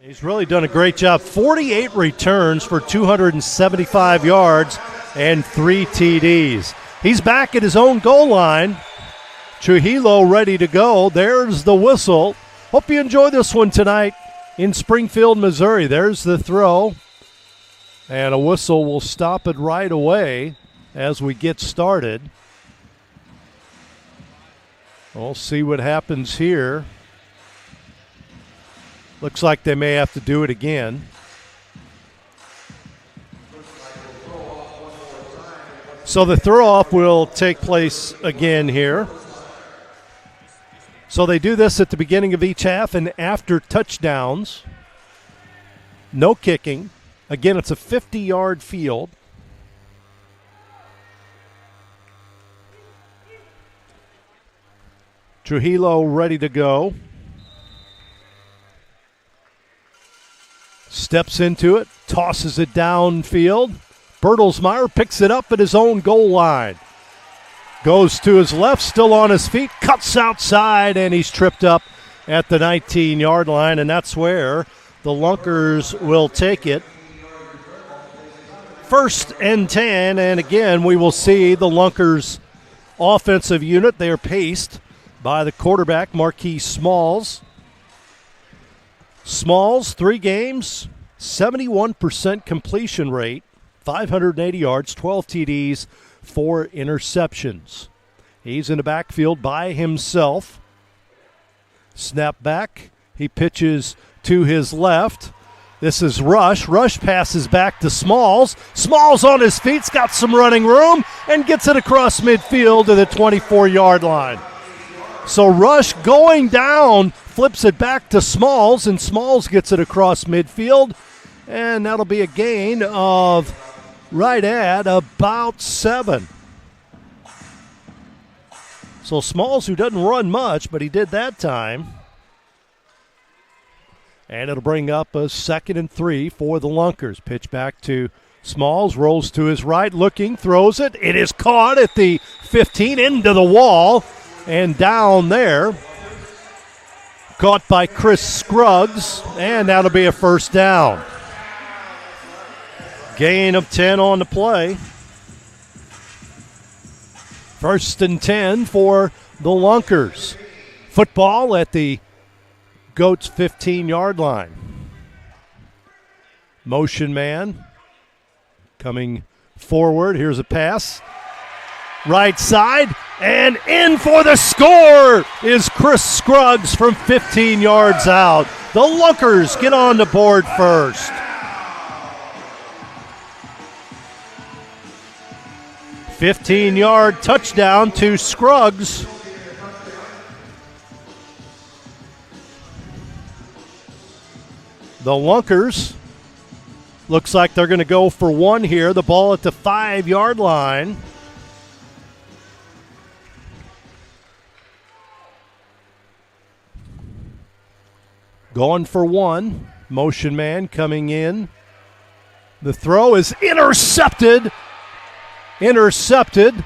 He's really done a great job. 48 returns for 275 yards and 3 TDs. He's back at his own goal line. Trujillo ready to go. There's the whistle. Hope you enjoy this one tonight in Springfield, Missouri. There's the throw. And a whistle will stop it right away as we get started. We'll see what happens here. Looks like they may have to do it again. So the throw-off will take place again here. So they do this at the beginning of each half and after touchdowns. No kicking. Again, it's a 50-yard field. Trujillo ready to go. Steps into it, tosses it downfield. Bertelsmeyer picks it up at his own goal line. Goes to his left, still on his feet, cuts outside, and he's tripped up at the 19-yard line, and that's where the Lunkers will take it. 1st and 10, and again, we will see the Lunkers offensive unit. They are paced by the quarterback, Marquise Smalls. Smalls, 3 games, 71% completion rate, 580 yards, 12 TDs, 4 interceptions. He's in the backfield by himself. Snap back. He pitches to his left. This is Rush. Rush passes back to Smalls. Smalls on his feet, has got some running room, and gets it across midfield to the 24-yard line. So Rush going down, flips it back to Smalls, and Smalls gets it across midfield, and that'll be a gain of right at about 7. So Smalls, who doesn't run much, but he did that time. And it'll bring up a 2nd and 3 for the Lunkers. Pitch back to Smalls, rolls to his right, looking, throws it. It is caught at the 15, into the wall, and down there. Caught by Chris Scruggs, and that'll be a 1st down. Gain of 10 on the play. 1st and 10 for the Lunkers. Football at the Goats 15-yard line. Motion man coming forward. Here's a pass. Right side, and in for the score is Chris Scruggs from 15 yards out. The Lunkers get on the board first. 15-yard touchdown to Scruggs. The Lunkers, looks like they're going to go for 1 here. The ball at the 5-yard line. Going for 1. Motion man coming in. The throw is intercepted. Intercepted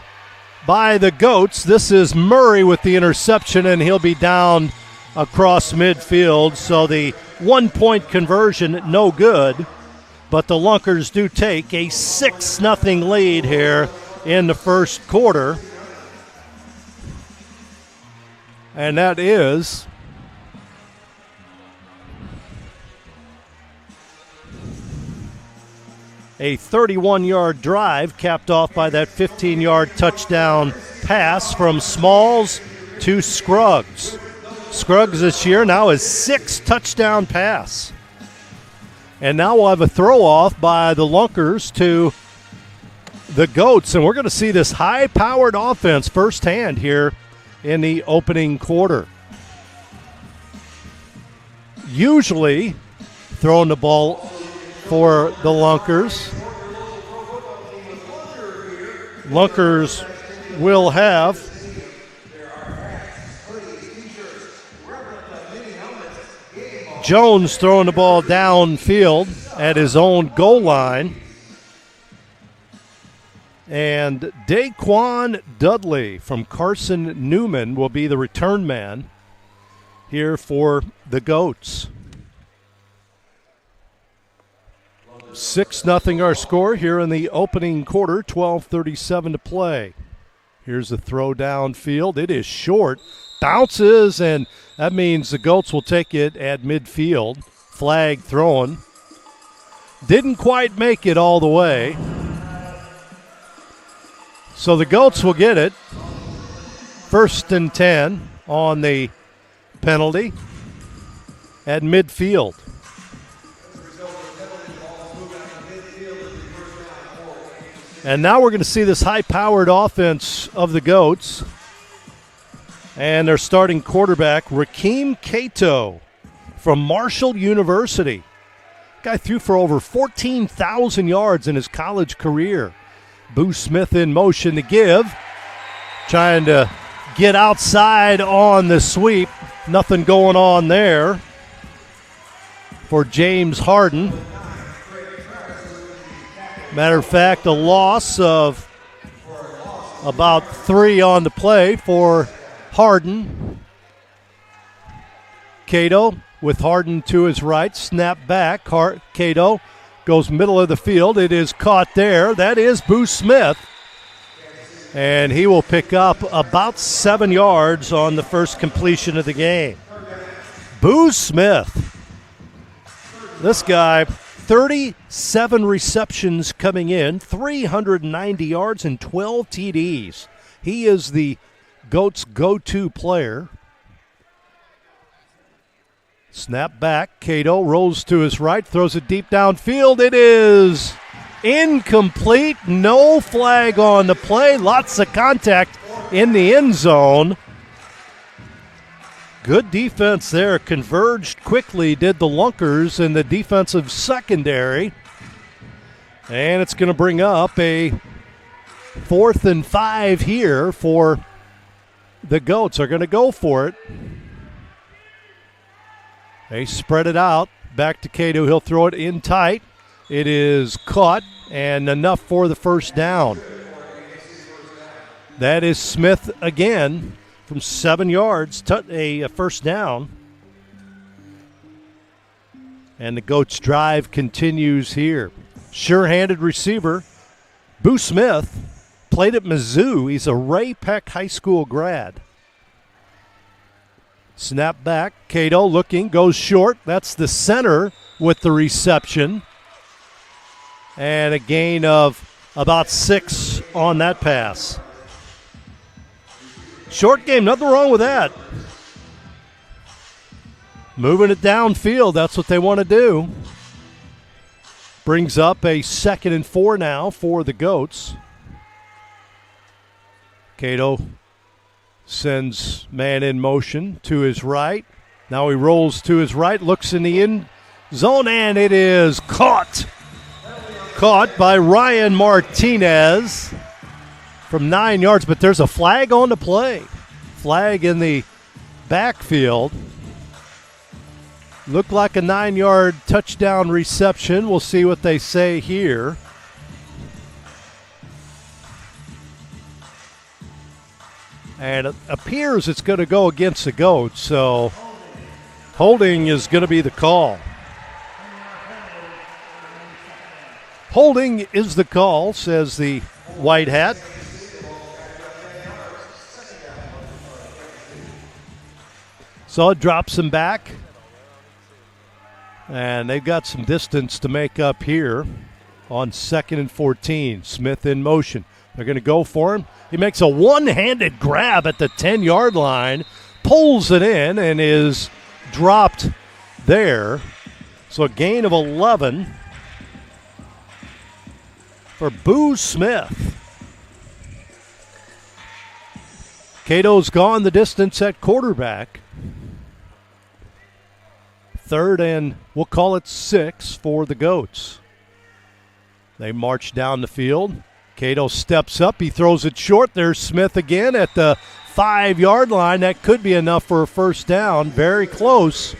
by the Goats. This is Murray with the interception, and he'll be down across midfield. So the 1-point conversion, no good. But the Lunkers do take a 6-0 lead here in the first quarter. And that is a 31-yard drive capped off by that 15-yard touchdown pass from Smalls to Scruggs. Scruggs this year now is 6 touchdown pass. And now we'll have a throw-off by the Lunkers to the Goats, and we're going to see this high-powered offense firsthand here in the opening quarter. Usually throwing the ball for the Lunkers. Lunkers will have Jones throwing the ball downfield at his own goal line. And Daquan Dudley from Carson Newman will be the return man here for the Goats. 6-0 our score here in the opening quarter, 12:37 to play. Here's a throw downfield. It is short. Bounces, and that means the Goats will take it at midfield. Flag thrown. Didn't quite make it all the way. So the Goats will get it. 1st and 10 on the penalty at midfield. And now we're going to see this high-powered offense of the Goats. And their starting quarterback, Rakeem Cato from Marshall University. Guy threw for over 14,000 yards in his college career. Boo Smith in motion to give. Trying to get outside on the sweep. Nothing going on there for James Harden. Matter of fact, a loss of about 3 on the play for Harden. Cato with Harden to his right. Snap back. Cato goes middle of the field. It is caught there. That is Boo Smith. And he will pick up about 7 yards on the first completion of the game. Boo Smith. This guy, 37 receptions coming in, 390 yards and 12 TDs. He is the Goats' go-to player. Snap back. Cato rolls to his right, throws it deep downfield. It is incomplete. No flag on the play. Lots of contact in the end zone. Good defense there. Converged quickly, did the Lunkers in the defensive secondary. And it's going to bring up a 4th and 5 here for the Goats. Are going to go for it. They spread it out. Back to Cato. He'll throw it in tight. It is caught and enough for the first down. That is Smith again from 7 yards. A first down. And the Goats' drive continues here. Sure-handed receiver. Boo Smith played at Mizzou. He's a Ray Peck High School grad. Snap back. Cato looking, goes short. That's the center with the reception. And a gain of about 6 on that pass. Short game, nothing wrong with that. Moving it downfield, that's what they want to do. Brings up a 2nd and 4 now for the Goats. Cato sends man in motion to his right. Now he rolls to his right, looks in the end zone, and it is caught. Caught by Ryan Martinez from 9 yards, but there's a flag on the play. Flag in the backfield. Looked like a 9-yard touchdown reception. We'll see what they say here. And it appears it's going to go against the Goats, so holding is going to be the call. Holding is the call, says the white hat. So it drops him back. And they've got some distance to make up here on 2nd and 14. Smith in motion. They're going to go for him. He makes a one-handed grab at the 10-yard line, pulls it in, and is dropped there. So a gain of 11 for Boo Smith. Cato's gone the distance at quarterback. 3rd and we'll call it 6 for the Goats. They march down the field. Cato steps up. He throws it short. There's Smith again at the 5-yard line. That could be enough for a first down. Very close.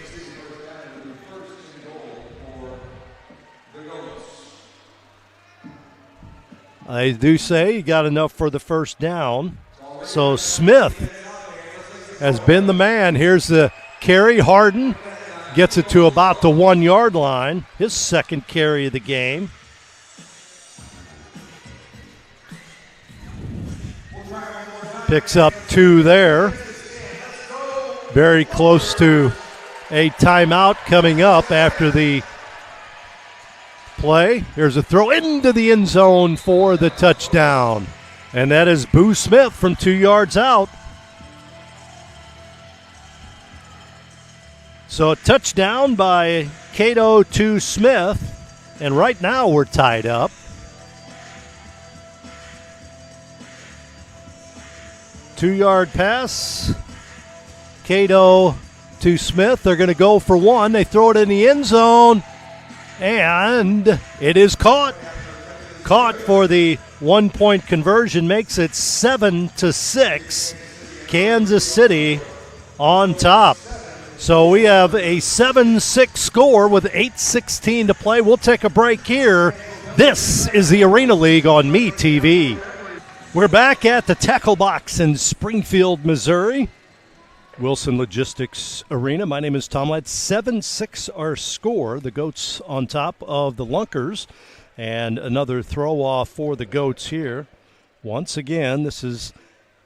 They do say he got enough for the first down. So Smith has been the man. Here's the carry. Harden Gets it to about the 1 yard line. His second carry of the game. Picks up 2 there. Very close to a timeout coming up after the play. Here's a throw into the end zone for the touchdown. And that is Boo Smith from 2 yards out. So a touchdown by Cato to Smith. And right now we're tied up. 2 yard pass. Cato to Smith. They're going to go for 1. They throw it in the end zone. And it is caught. Caught for the 1-point conversion. Makes it 7-6. Kansas City on top. So we have a 7-6 score with 8:16 to play. We'll take a break here. This is the Arena League on MeTV. We're back at the Tackle Box in Springfield, Missouri. Wilson Logistics Arena. My name is Tom Ladd. 7-6 our score. The Goats on top of the Lunkers. And another throw-off for the Goats here. Once again, this is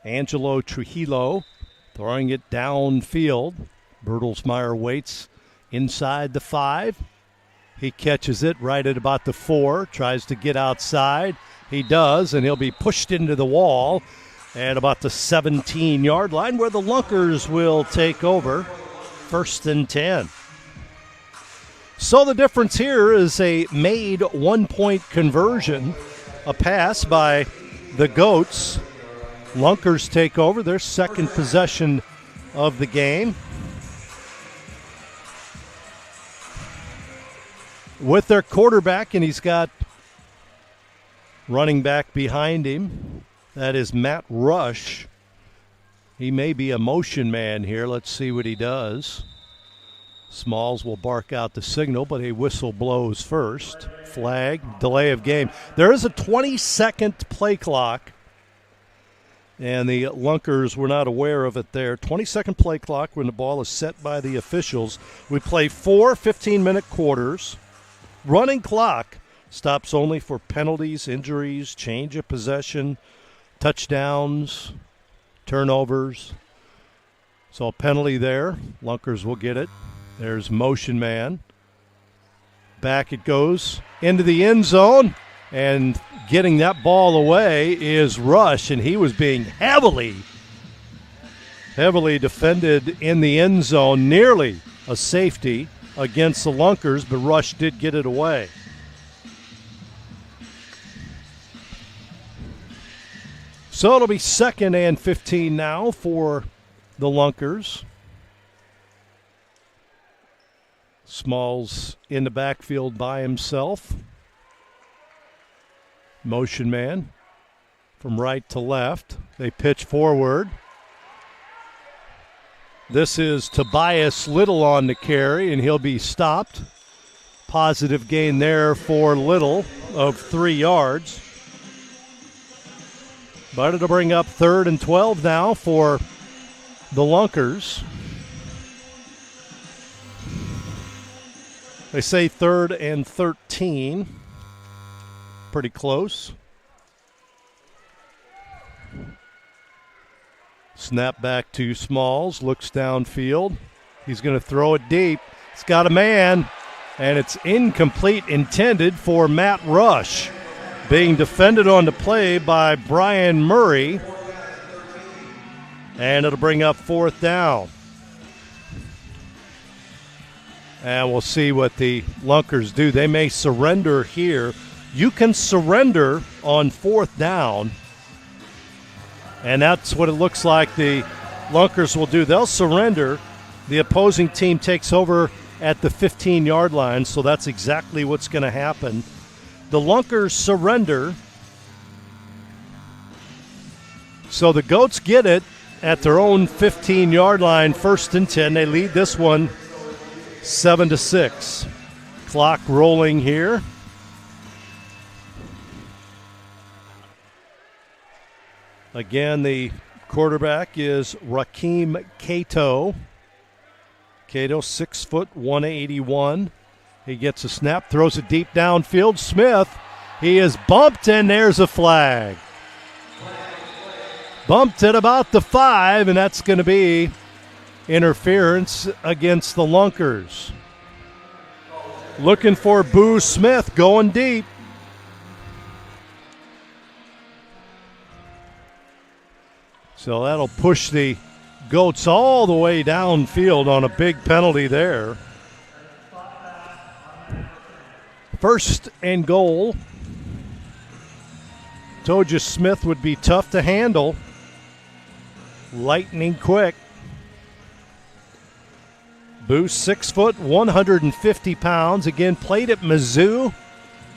Angelo Trujillo throwing it downfield. Bertelsmeyer waits inside the 5. He catches it right at about the 4, tries to get outside. He does, and he'll be pushed into the wall at about the 17-yard line where the Lunkers will take over. 1st and 10. So the difference here is a made 1-point conversion, a pass by the Goats. Lunkers take over their second possession of the game. With their quarterback, and he's got running back behind him. That is Matt Rush. He may be a motion man here. Let's see what he does. Smalls will bark out the signal, but a whistle blows first. Flag, delay of game. There is a 20-second play clock, and the Lunkers were not aware of it there. 20-second play clock when the ball is set by the officials. We play 4 15-minute quarters. Running clock stops only for penalties, injuries, change of possession, touchdowns, turnovers. So a penalty there. Lunkers will get it. There's motion man. Back it goes into the end zone. And getting that ball away is Rush. And he was being heavily defended in the end zone. Nearly a safety against the Lunkers, but Rush did get it away. So it'll be 2nd and 15 now for the Lunkers. Smalls in the backfield by himself. Motion man from right to left. They pitch forward. This is Tobias Little on the carry, and he'll be stopped. Positive gain there for Little of 3 yards. But it'll bring up 3rd and 12 now for the Lunkers. They say 3rd and 13. Pretty close. Snap back to Smalls, looks downfield. He's going to throw it deep. He's got a man, and it's incomplete, intended for Matt Rush. Being defended on the play by Brian Murray. And it'll bring up 4th down. And we'll see what the Lunkers do. They may surrender here. You can surrender on 4th down. And that's what it looks like the Lunkers will do. They'll surrender. The opposing team takes over at the 15-yard line, so that's exactly what's going to happen. The Lunkers surrender. So the Goats get it at their own 15-yard line, 1st and 10. They lead this one 7-6. Clock rolling here. Again, the quarterback is Rakeem Cato. Cato, 6 foot, 181. He gets a snap, throws it deep downfield. Smith, he is bumped, and there's a flag. Bumped at about the 5, and that's going to be interference against the Lunkers. Looking for Boo Smith going deep. So that'll push the Goats all the way downfield on a big penalty there. First and goal. Told you Smith would be tough to handle. Lightning quick. Boo, 6 foot, 150 pounds. Again, played at Mizzou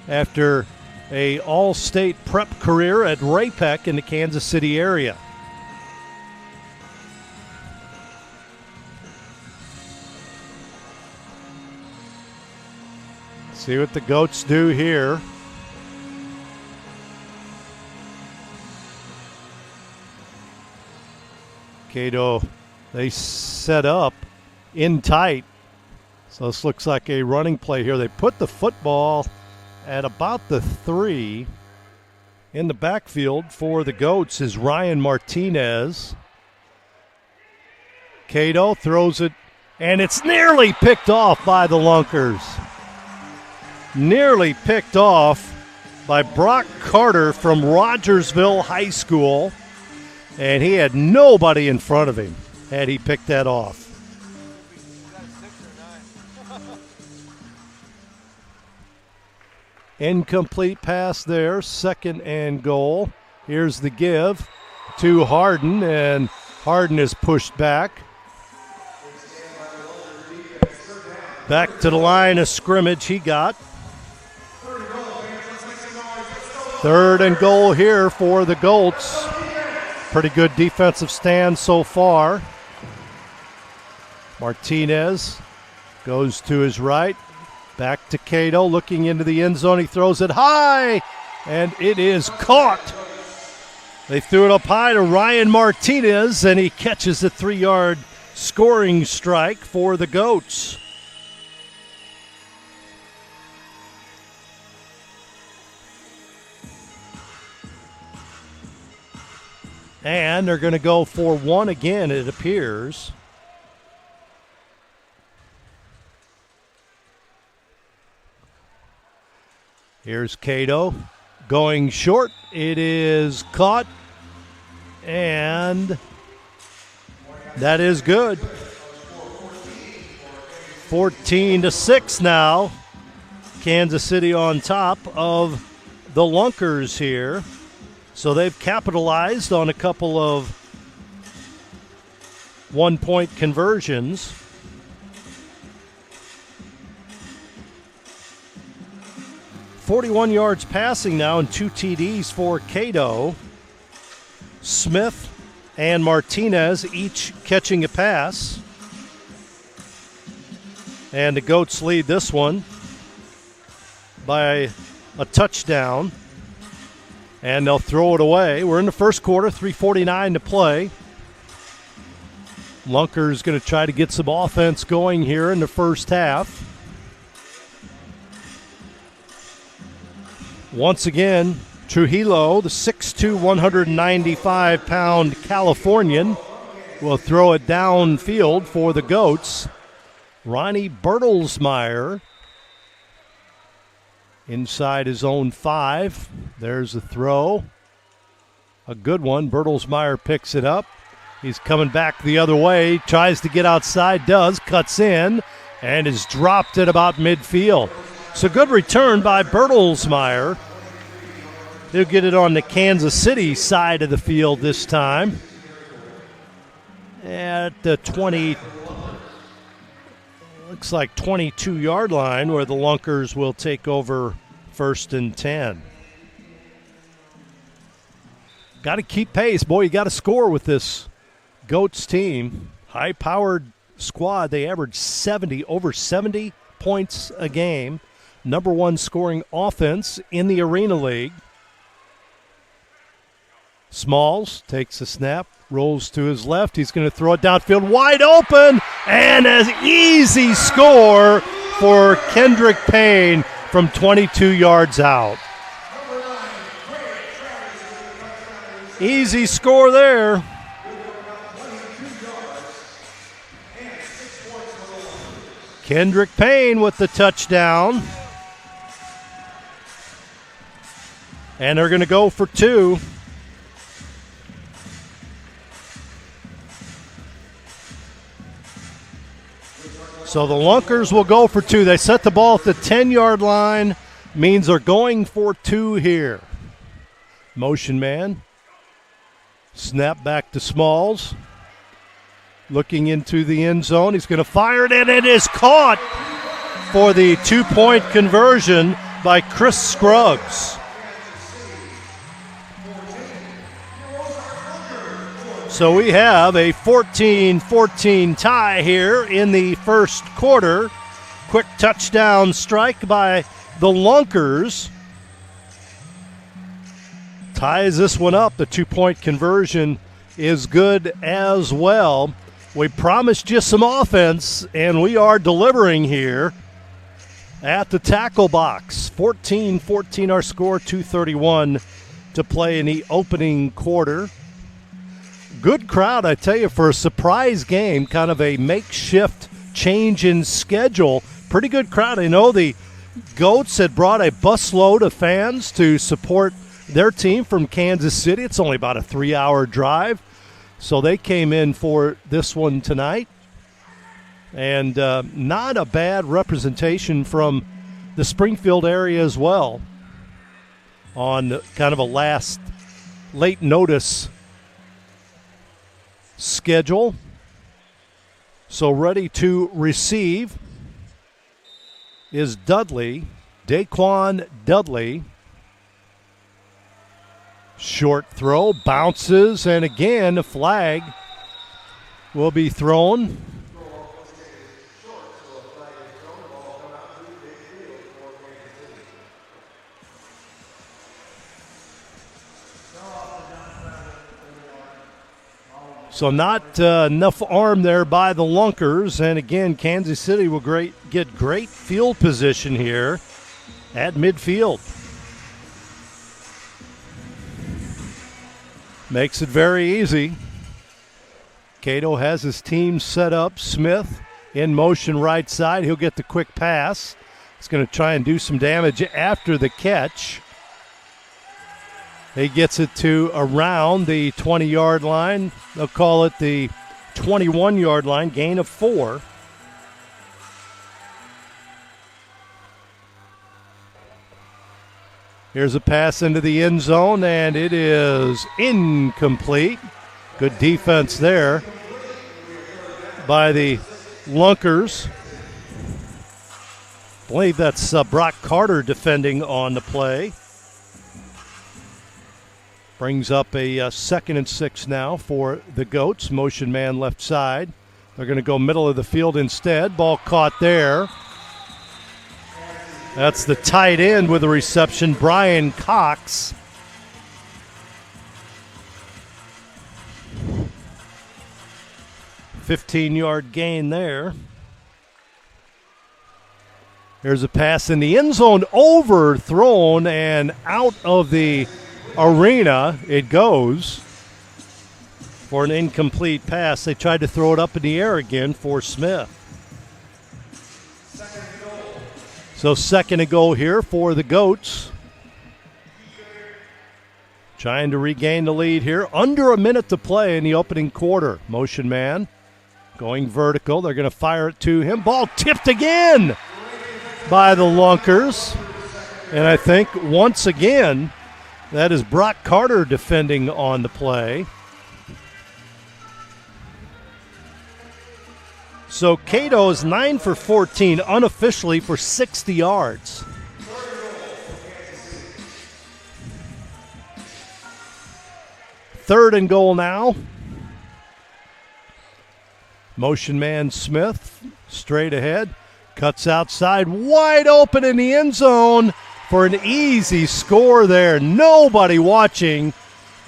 after a all-state prep career at Ray-Pec in the Kansas City area. See what the Goats do here. Cato, they set up in tight. So this looks like a running play here. They put the football at about the 3. In the backfield for the Goats is Ryan Martinez. Cato throws it, and it's nearly picked off by the Lunkers. Nearly picked off by Brock Carter from Rogersville High School, and he had nobody in front of him had he picked that off. Incomplete pass there, second and goal. Here's the give to Harden, and Harden is pushed back. Back to the line of scrimmage he got. Third and goal here for the Goats. Pretty good defensive stand so far. Martinez goes to his right. Back to Cato, looking into the end zone. He throws it high, and it is caught. They threw it up high to Ryan Martinez, and he catches a 3-yard scoring strike for the Goats. And they're going to go for 1 again, it appears. Here's Cato going short. It is caught, and that is good. 14-6 now. Kansas City on top of the Lunkers here. So they've capitalized on a couple of one-point conversions. .41 yards passing now and 2 TDs for Cato. Smith and Martinez each catching a pass. And the Goats lead this one by a touchdown. And they'll throw it away. We're in the first quarter, 3:49 to play. Lunkers going to try to get some offense going here in the first half. Once again, Trujillo, the 6'2", 195-pound Californian, will throw it downfield for the Goats. Ronnie Bertelsmeyer inside his own 5. There's a throw. A good one. Bertelsmeyer picks it up. He's coming back the other way. Tries to get outside. Does. Cuts in. And is dropped at about midfield. So good return by Bertelsmeyer. He'll get it on the Kansas City side of the field this time. At the 20, looks like 22-yard line, where the Lunkers will take over 1st and 10. Got to keep pace. Boy, you got to score with this Goats team. High-powered squad. They average over 70 points a game. #1 scoring offense in the Arena League. Smalls takes a snap, rolls to his left. He's going to throw it downfield, wide open, and an easy score for Kendrick Payne from 22 yards out. Easy score there. Kendrick Payne with the touchdown. And they're going to go for two. So the Lunkers will go for two. They set the ball at the 10-yard line. Means they're going for two here. Motion man. Snap back to Smalls. Looking into the end zone. He's going to fire it, and it is caught for the two-point conversion by Chris Scruggs. So we have a 14-14 tie here in the first quarter. Quick touchdown strike by the Lunkers. Ties this one up. The two-point conversion is good as well. We promised you some offense, and we are delivering here at the tackle box. 14-14 our score, 2:31 to play in the opening quarter. Good crowd, I tell you, for a surprise game, kind of a makeshift change in schedule. Pretty good crowd. I know the Goats had brought a busload of fans to support their team from Kansas City. It's only about a 3-hour drive, so they came in for this one tonight. And not a bad representation from the Springfield area as well on kind of a late notice schedule. So ready to receive is Dudley, Daquan Dudley. Short throw, bounces, and again a flag will be thrown. So not enough arm there by the Lunkers. And again, Kansas City will get great field position here at midfield. Makes it very easy. Cato has his team set up. Smith in motion right side. He'll get the quick pass. He's going to try and do some damage after the catch. He gets it to around the 20-yard line. They'll call it the 21-yard line, gain of 4. Here's a pass into the end zone, and it is incomplete. Good defense there by the Lunkers. I believe that's Brock Carter defending on the play. Brings up a 2nd and 6 now for the Goats. Motion man left side. They're going to go middle of the field instead. Ball caught there. That's the tight end with the reception, Brian Cox. $15-yard gain there. Here's a pass in the end zone, overthrown and out of the arena it goes for an incomplete pass. They tried to throw it up in the air again for Smith. So 2nd and goal here for the Goats. Trying to regain the lead here. Under a minute to play in the opening quarter. Motion man going vertical. They're going to fire it to him. Ball tipped again by the Lunkers. And I think once again, that is Brock Carter defending on the play. So Cato is 9 for 14 unofficially for 60 yards. Third and goal now. Motion man Smith straight ahead. Cuts outside, wide open in the end zone for an easy score there. Nobody watching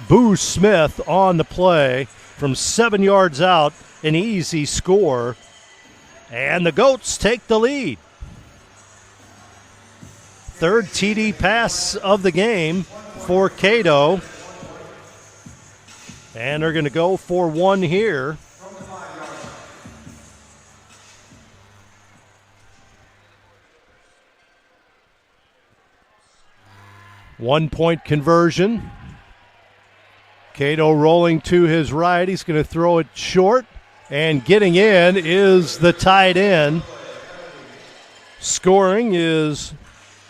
Boo Smith on the play from 7 yards out, an easy score. And the Goats take the lead. Third TD pass of the game for Cato. And they're going to go for one here. One-point conversion. Cato rolling to his right. He's going to throw it short. And getting in is the tight end. Scoring is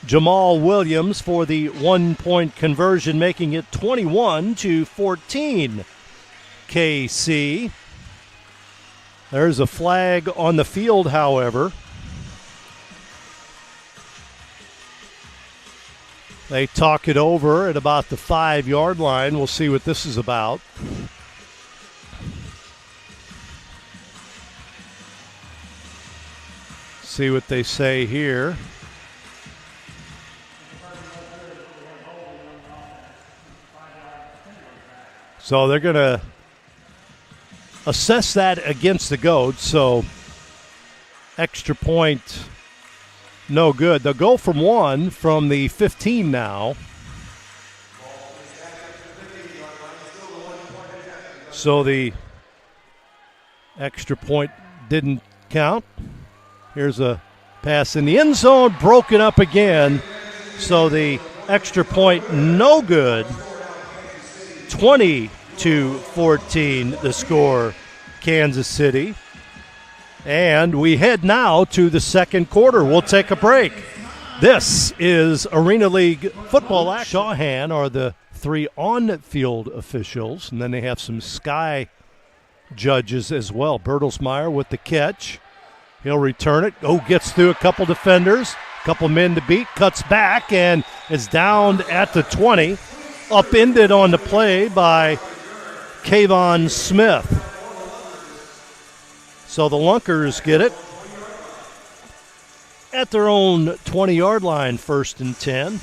Jamal Williams for the one-point conversion, making it 21-14 KC. There's a flag on the field, however. They talk it over at about the 5-yard line. We'll see what this is about. See what they say here. So they're going to assess that against the Goats. So extra point, no good. They'll go from one from the 15 now. So the extra point didn't count. Here's a pass in the end zone, broken up again. So the extra point, no good. 20-14 the score, Kansas City. And we head now to the second quarter. We'll take a break. This is Arena League football action. Shawhan are the three on-field officials, and then they have some sky judges as well. Bertelsmeyer with the catch. He'll return it. Gets through a couple defenders, a couple men to beat, cuts back, and is down at the 20. Upended on the play by Kayvon Smith. So the Lunkers get it at their own 20-yard line, 1st and 10.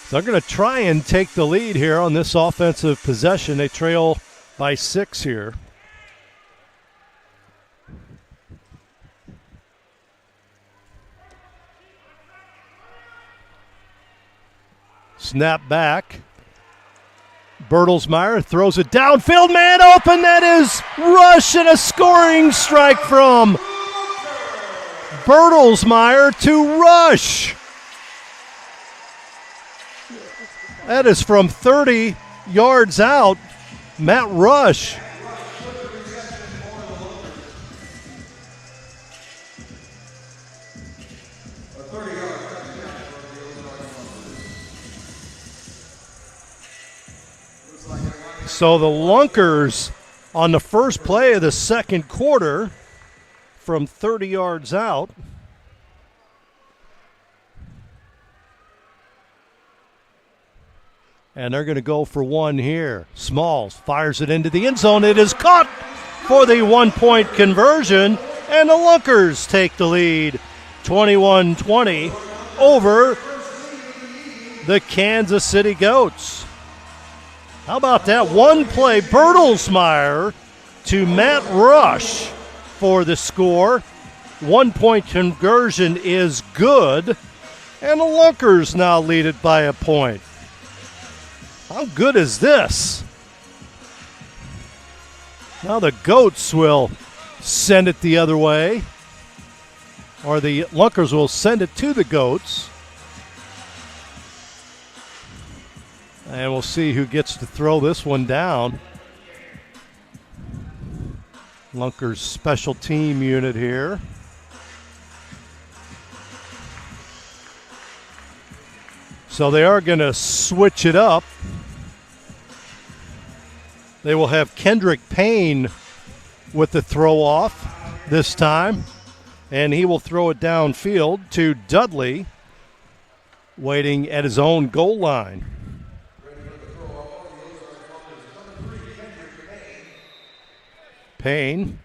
So they're going to try and take the lead here on this offensive possession. They trail by 6 here. Snap back. Bertelsmeyer throws it downfield. Man open. That is Rush, and a scoring strike from Bertelsmeyer to Rush. That is from 30 yards out. Matt Rush. So the Lunkers on the first play of the second quarter from 30 yards out. And they're going to go for one here. Smalls fires it into the end zone. It is caught for the one-point conversion, and the Lunkers take the lead 21-20 over the Kansas City Goats. How about that? One play, Bertelsmeyer to Matt Rush for the score. One-point conversion is good, and the Lunkers now lead it by a point. How good is this? Now the Goats will send it the other way, or the Lunkers will send it to the Goats. And we'll see who gets to throw this one down. Lunkers special team unit here. So they are going to switch it up. They will have Kendrick Payne with the throw off this time. And he will throw it downfield to Dudley, waiting at his own goal line. Payne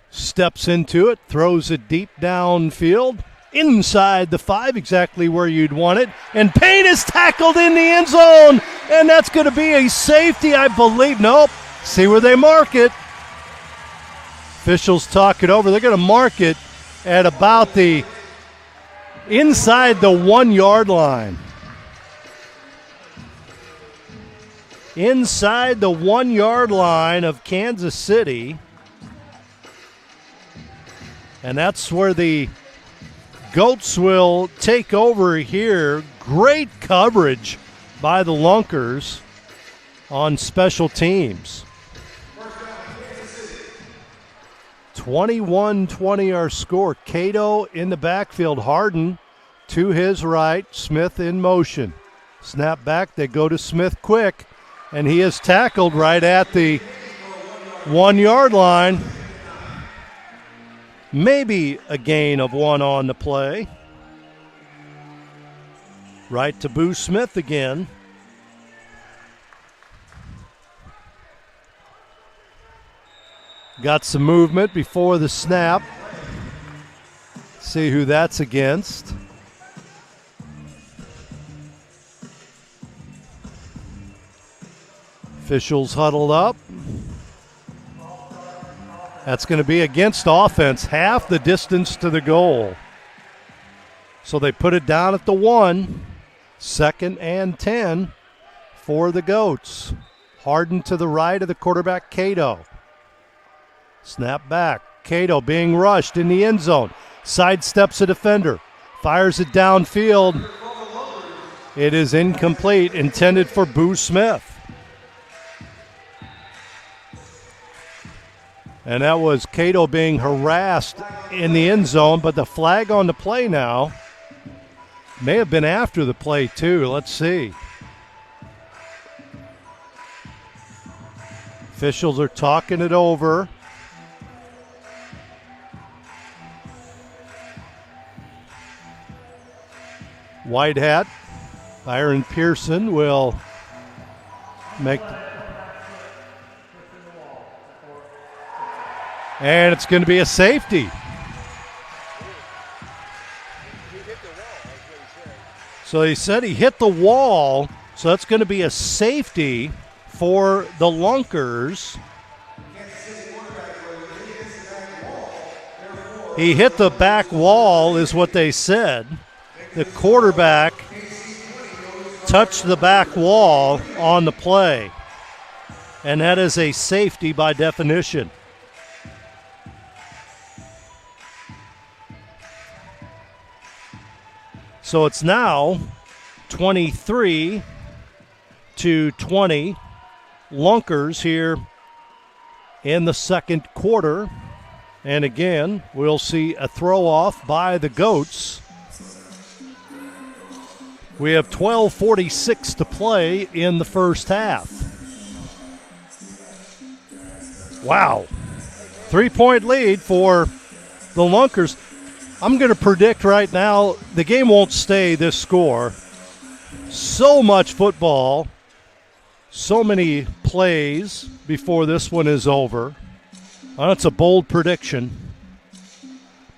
steps into it, throws it deep downfield, inside the 5, exactly where you'd want it. And Payne is tackled in the end zone, and that's going to be a safety, I believe. Nope. See where they mark it. Officials talk it over. They're going to mark it at about the inside the 1 yard line. Inside the 1 yard line of Kansas City. And that's where the Goats will take over here. Great coverage by the Lunkers on special teams. 21-20 our score. Cato in the backfield. Harden to his right. Smith in motion. Snap back. They go to Smith quick. And he is tackled right at the 1 yard line. Maybe a gain of 1 on the play. Right to Boo Smith again. Got some movement before the snap. See who that's against. Officials huddled up. That's going to be against offense, half the distance to the goal. So they put it down at the 1. 2nd and 10 for the Goats. Harden to the right of the quarterback, Cato. Snap back. Cato being rushed in the end zone. Sidesteps a defender. Fires it downfield. It is incomplete, intended for Boo Smith. And that was Cato being harassed in the end zone, but the flag on the play now may have been after the play too. Let's see. Officials are talking it over. White hat, Byron Pearson will make. And it's going to be a safety. So he said he hit the wall, so that's going to be a safety for the Lunkers. He hit the back wall is what they said. The quarterback touched the back wall on the play. And that is a safety by definition. So it's now 23-20 Lunkers here in the second quarter. And again, we'll see a throw-off by the Goats. We have 12:46 to play in the first half. Wow. 3-point lead for the Lunkers. I'm going to predict right now the game won't stay this score. So much football, so many plays before this one is over. That's a bold prediction.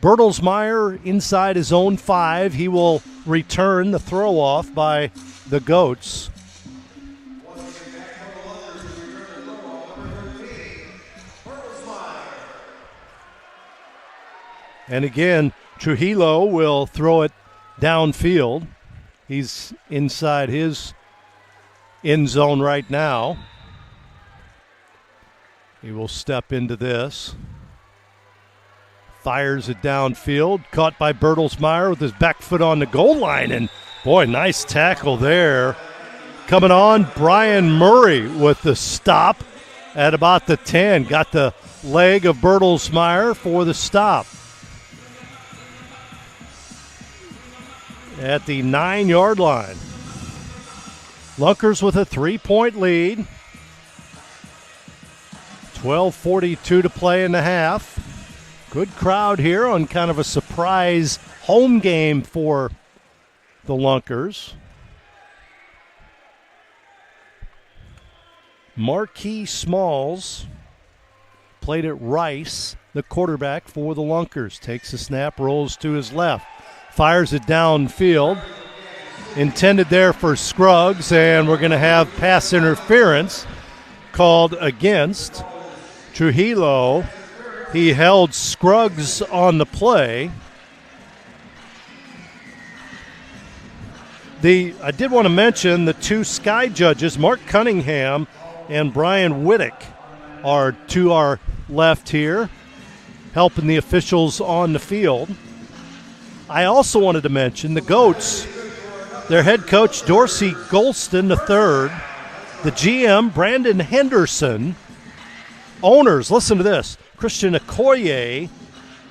Bertelsmeyer inside his own 5. He will return the throw-off by the Goats. And again, Trujillo will throw it downfield. He's inside his end zone right now. He will step into this. Fires it downfield. Caught by Bertelsmeyer with his back foot on the goal line. And, boy, nice tackle there. Coming on, Brian Murray with the stop at about the 10. Got the leg of Bertelsmeyer for the stop. At the 9-yard line. Lunkers with a 3-point lead. 12:42 to play in the half. Good crowd here on kind of a surprise home game for the Lunkers. Marquis Smalls played at Rice, the quarterback for the Lunkers. Takes the snap, rolls to his left. fires it downfield. Intended there for Scruggs, and we're going to have pass interference called against Trujillo. He held Scruggs on the play. I did want to mention the two sky judges, Mark Cunningham and Brian Whittick, are to our left here, helping the officials on the field. I also wanted to mention the Goats, their head coach Dorsey Golston III, the GM Brandon Henderson, owners, listen to this, Christian Okoye,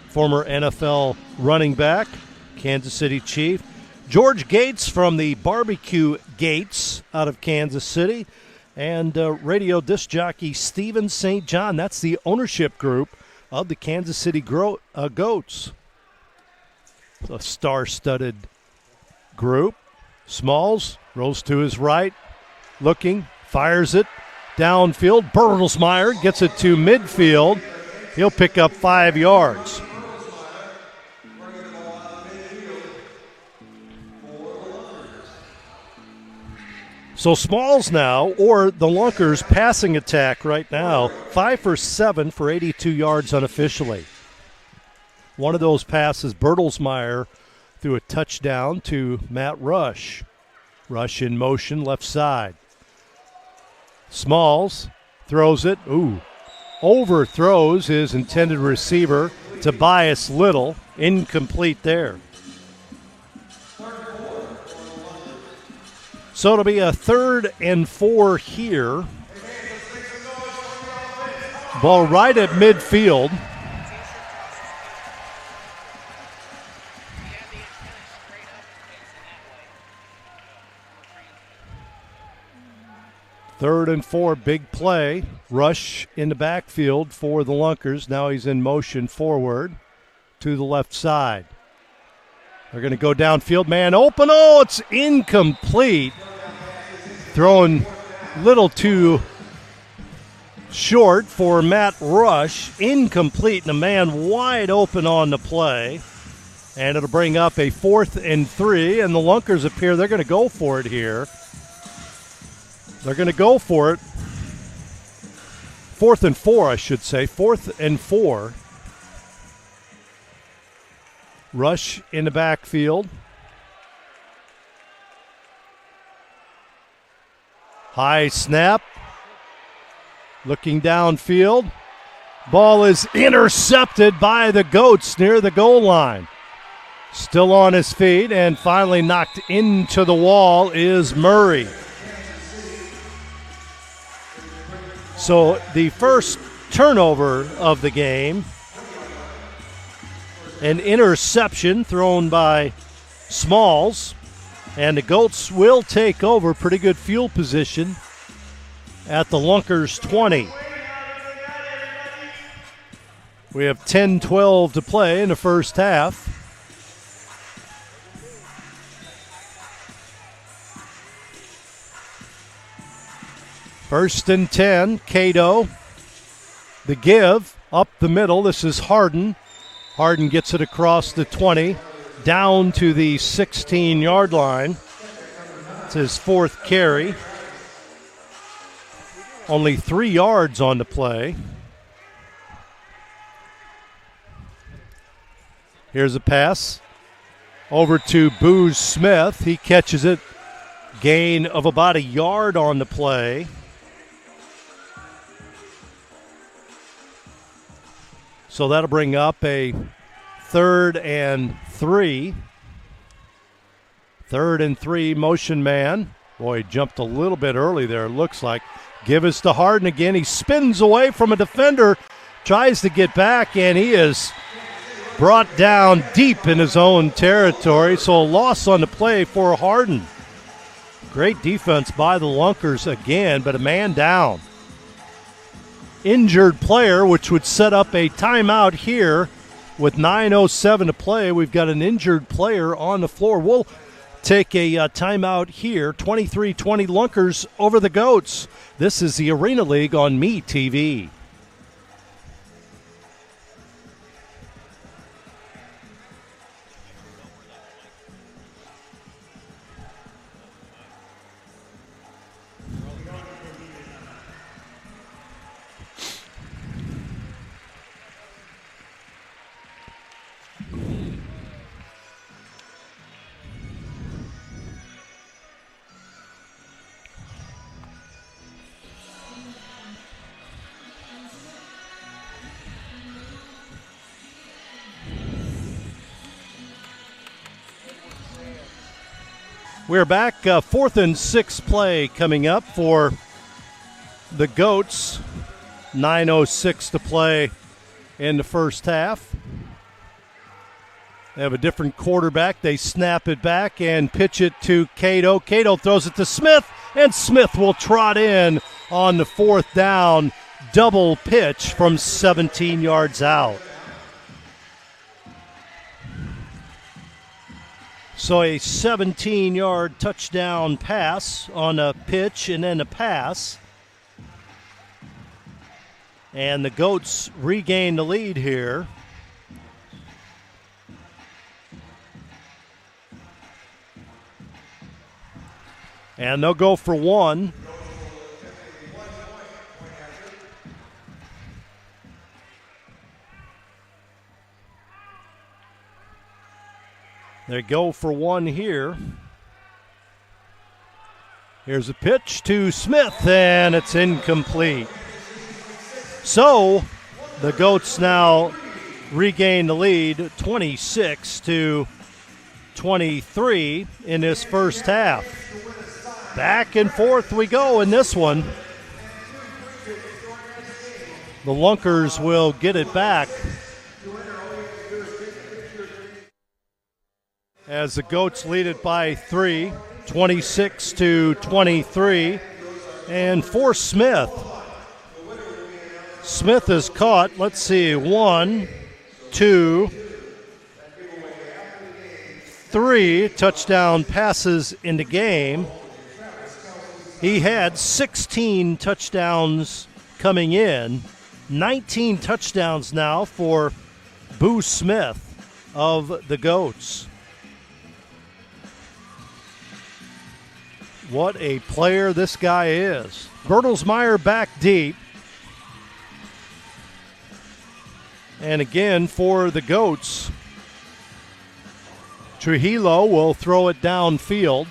former NFL running back, Kansas City Chief, George Gates from the Barbecue Gates out of Kansas City, and radio disc jockey Steven St. John. That's the ownership group of the Kansas City Goats. A star-studded group. Smalls rolls to his right, looking, fires it downfield. Bertelsmeyer gets it to midfield. He'll pick up 5 yards. So Smalls now, or the Lunkers passing attack right now, 5 for 7 for 82 yards unofficially. One of those passes, Bertelsmeyer threw a touchdown to Matt Rush. Rush in motion, left side. Smalls throws it. Overthrows his intended receiver, Tobias Little. Incomplete there. So it'll be a 3rd and 4 here. Ball right at midfield. Third and 4, big play. Rush in the backfield for the Lunkers. Now he's in motion forward to the left side. They're going to go downfield. Man open. Oh, it's incomplete. Thrown a little too short for Matt Rush. Incomplete, and a man wide open on the play. And it'll bring up a 4th and 3, and the Lunkers appear they're going to go for it here. They're going to go for it. 4th and 4, I should say. 4th and 4. Rush in the backfield. High snap. Looking downfield. Ball is intercepted by the Goats near the goal line. Still on his feet and finally knocked into the wall is Murray. So the first turnover of the game, an interception thrown by Smalls, and the Goats will take over. Pretty good field position at the Lunkers 20. We have 10-12 to play in the first half. First and 10, Cato. The give up the middle. This is Harden. Harden gets it across the 20, down to the 16-yard line. It's his 4th carry. Only 3 yards on the play. Here's a pass over to Booz Smith. He catches it. Gain of about a yard on the play. So that'll bring up a 3rd and 3. 3rd and 3, motion man. Boy, he jumped a little bit early there, it looks like. Give us to Harden again. He spins away from a defender, tries to get back, and he is brought down deep in his own territory. So a loss on the play for Harden. Great defense by the Lunkers again, but a man down. Injured player, which would set up a timeout here with 9:07 to play. We've got an injured player on the floor. We'll take a timeout here. 23-20 Lunkers over the Goats. This is the Arena League on MeTV. We're back. 4th and 6 play coming up for the Goats. 9:06 to play in the first half. They have a different quarterback. They snap it back and pitch it to Cato. Cato throws it to Smith, and Smith will trot in on the 4th down. Double pitch from 17 yards out. So a 17-yard touchdown pass on a pitch and then a pass. And the Goats regain the lead here. And they'll go for one. They go for one here. Here's a pitch to Smith, and it's incomplete. So the Goats now regain the lead, 26-23 in this first half. Back and forth we go in this one. The Lunkers will get it back as the Goats lead it by 3, 26-23. And for Smith, Smith is caught, let's see, 1, 2, 3 touchdown passes in the game. He had 16 touchdowns coming in, 19 touchdowns now for Boo Smith of the Goats. What a player this guy is. Bertelsmeyer back deep. And again for the Goats, Trujillo will throw it downfield.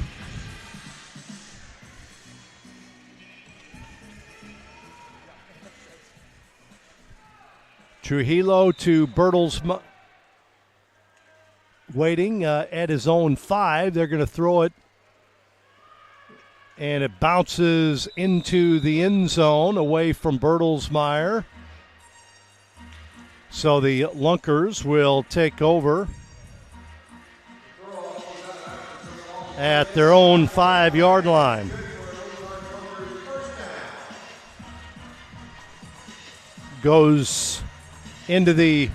Trujillo to Bertelsmeyer, waiting at his own 5. They're going to throw it, and it bounces into the end zone away from Bertelsmeyer. So the Lunkers will take over at their own 5-yard line. Goes into the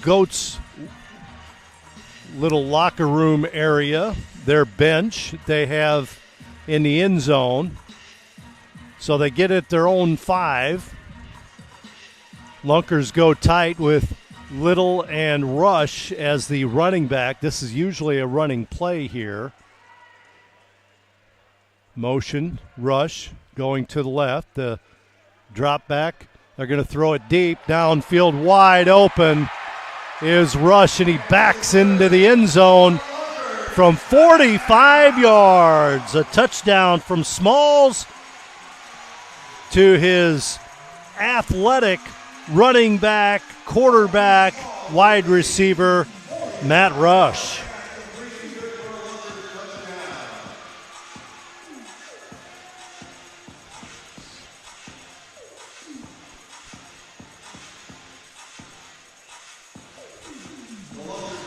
Goats' little locker room area, their bench they have in the end zone. So they get at their own 5. Lunkers go tight with Little and Rush as the running back. This is usually a running play here. Motion, Rush going to the left. The drop back. They're going to throw it deep. Downfield wide open is Rush, and he backs into the end zone from 45 yards. A touchdown from Smalls to his athletic running back, quarterback, wide receiver, Matt Rush.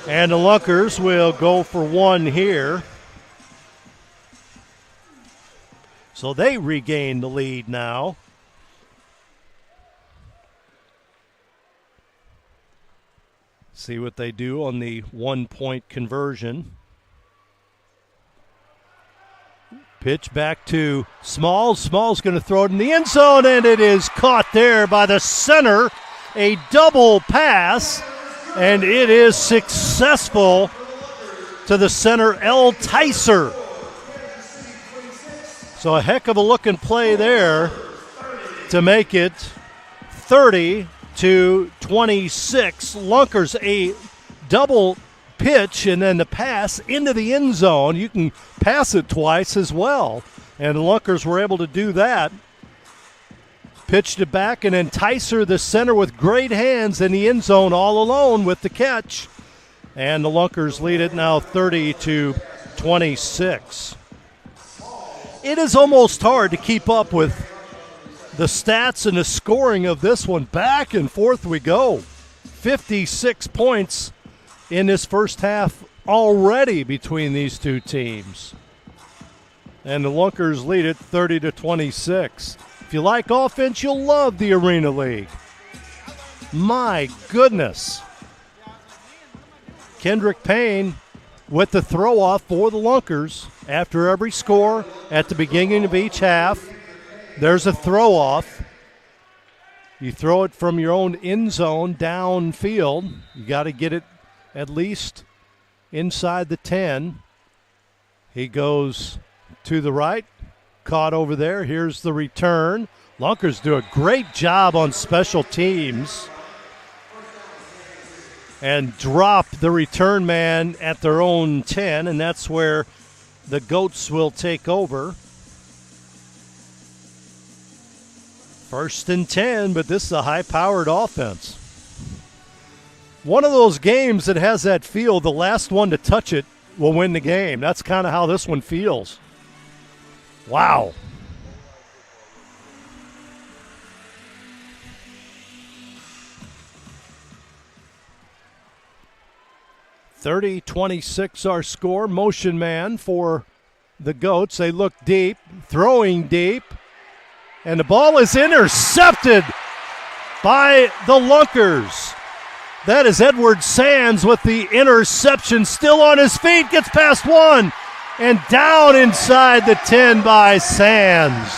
And the Lunkers will go for one here. So they regain the lead now. See what they do on the 1-point conversion. Pitch back to Smalls. Smalls going to throw it in the end zone, and it is caught there by the center. A double pass, and it is successful to the center, L. Ticer. So a heck of a looking play there to make it 30-26. Lunkers a double pitch and then the pass into the end zone. You can pass it twice as well, and the Lunkers were able to do that. Pitched it back, and then Ticer, the center, with great hands in the end zone all alone with the catch. And the Lunkers lead it now 30-26. 30-26. It is almost hard to keep up with the stats and the scoring of this one. Back and forth we go. 56 points in this first half already between these two teams. And the Lunkers lead it 30-26. If you like offense, you'll love the Arena League. My goodness. Kendrick Payne with the throw-off for the Lunkers. After every score at the beginning of each half, there's a throw-off. You throw it from your own end zone downfield. You got to get it at least inside the 10. He goes to the right, caught over there. Here's the return. Lunkers do a great job on special teams and drop the return man at their own 10, and that's where the Goats will take over. 1st and 10, but this is a high-powered offense. One of those games that has that feel, the last one to touch it will win the game. That's kind of how this one feels. Wow. (30-26) our score. Motion man for the Goats. They look deep, throwing deep, and the ball is intercepted by the Lunkers. That is Edward Sands with the interception, still on his feet, gets past one, and down inside the 10 by Sands.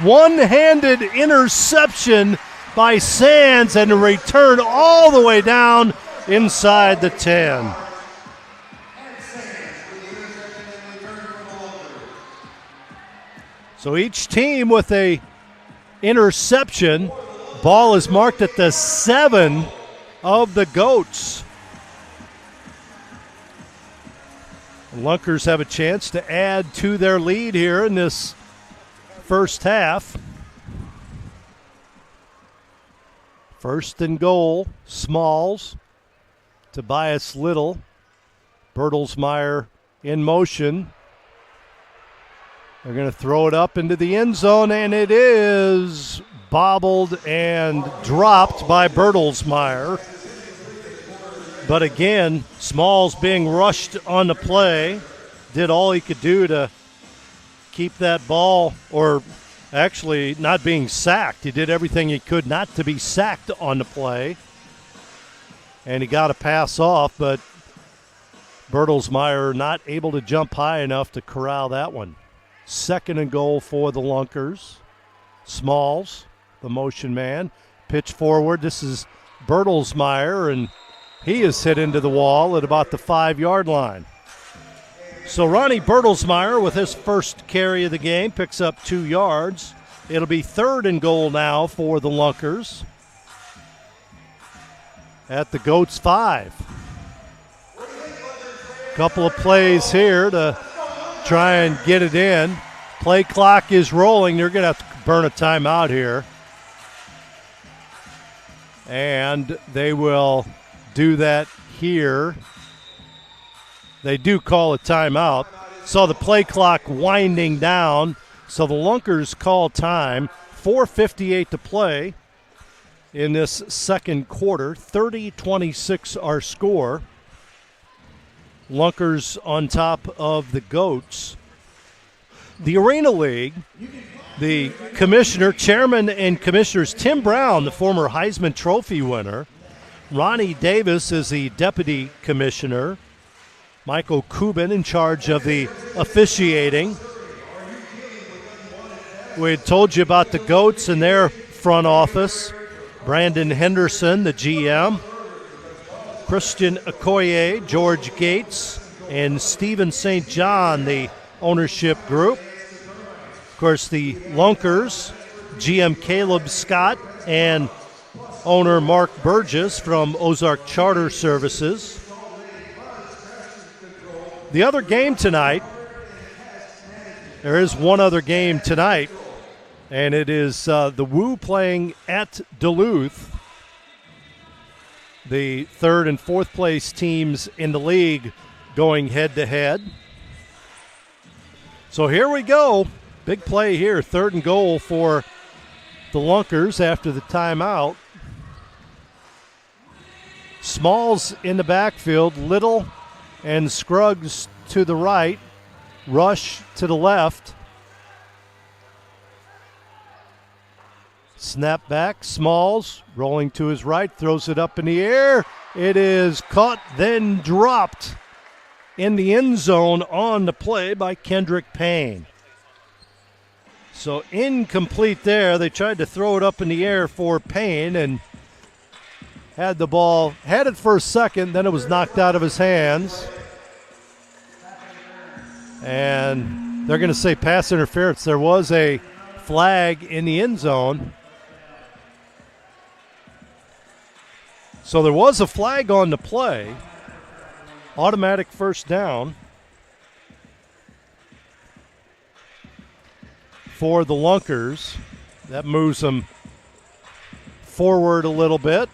One-handed interception by Sands and a return all the way down inside the 10. So each team with a interception. Ball is marked at the 7 of the Goats. Lunkers have a chance to add to their lead here in this first half. 1st and goal, Smalls. Tobias Little. Bertelsmeyer in motion. They're going to throw it up into the end zone, and it is bobbled and dropped by Bertelsmeyer. But again, Smalls being rushed on the play, did all he could do to keep that ball, or actually not being sacked. He did everything he could not to be sacked on the play. And he got a pass off, but Bertelsmeyer not able to jump high enough to corral that one. 2nd and goal for the Lunkers. Smalls, the motion man, pitch forward. This is Bertelsmeyer, and he is hit into the wall at about the 5-yard line. So Ronnie Bertelsmeyer, with his first carry of the game, picks up 2 yards. It'll be 3rd and goal now for the Lunkers at the Goats 5. Couple of plays here to try and get it in. Play clock is rolling. They're going to have to burn a timeout here. And they will do that here. They do call a timeout. Saw the play clock winding down. So the Lunkers call time. 4:58 to play in this second quarter. 30-26 our score. Lunkers on top of the Goats. The Arena League, the commissioner, chairman and commissioners, Tim Brown, the former Heisman Trophy winner. Ronnie Davis is the deputy commissioner. Michael Kubin in charge of the officiating. We had told you about the Goats and their front office. Brandon Henderson, the GM. Christian Okoye, George Gates, and Stephen St. John, the ownership group. Of course, the Lunkers, GM Caleb Scott, and owner Mark Burgess from Ozark Charter Services. The other game tonight, there is one other game tonight, and it is the Woo playing at Duluth. The 3rd and 4th place teams in the league going head-to-head. So here we go. Big play here. 3rd and goal for the Lunkers after the timeout. Smalls in the backfield. Little and Scruggs to the right. Rush to the left. Snap back. Smalls rolling to his right. Throws it up in the air. It is caught, then dropped in the end zone on the play by Kendrick Payne. So incomplete there. They tried to throw it up in the air for Payne and had the ball, had it for a second, then it was knocked out of his hands. And they're going to say pass interference. There was a flag in the end zone. So there was a flag on the play. Automatic first down for the Lunkers. That moves them forward a little bit.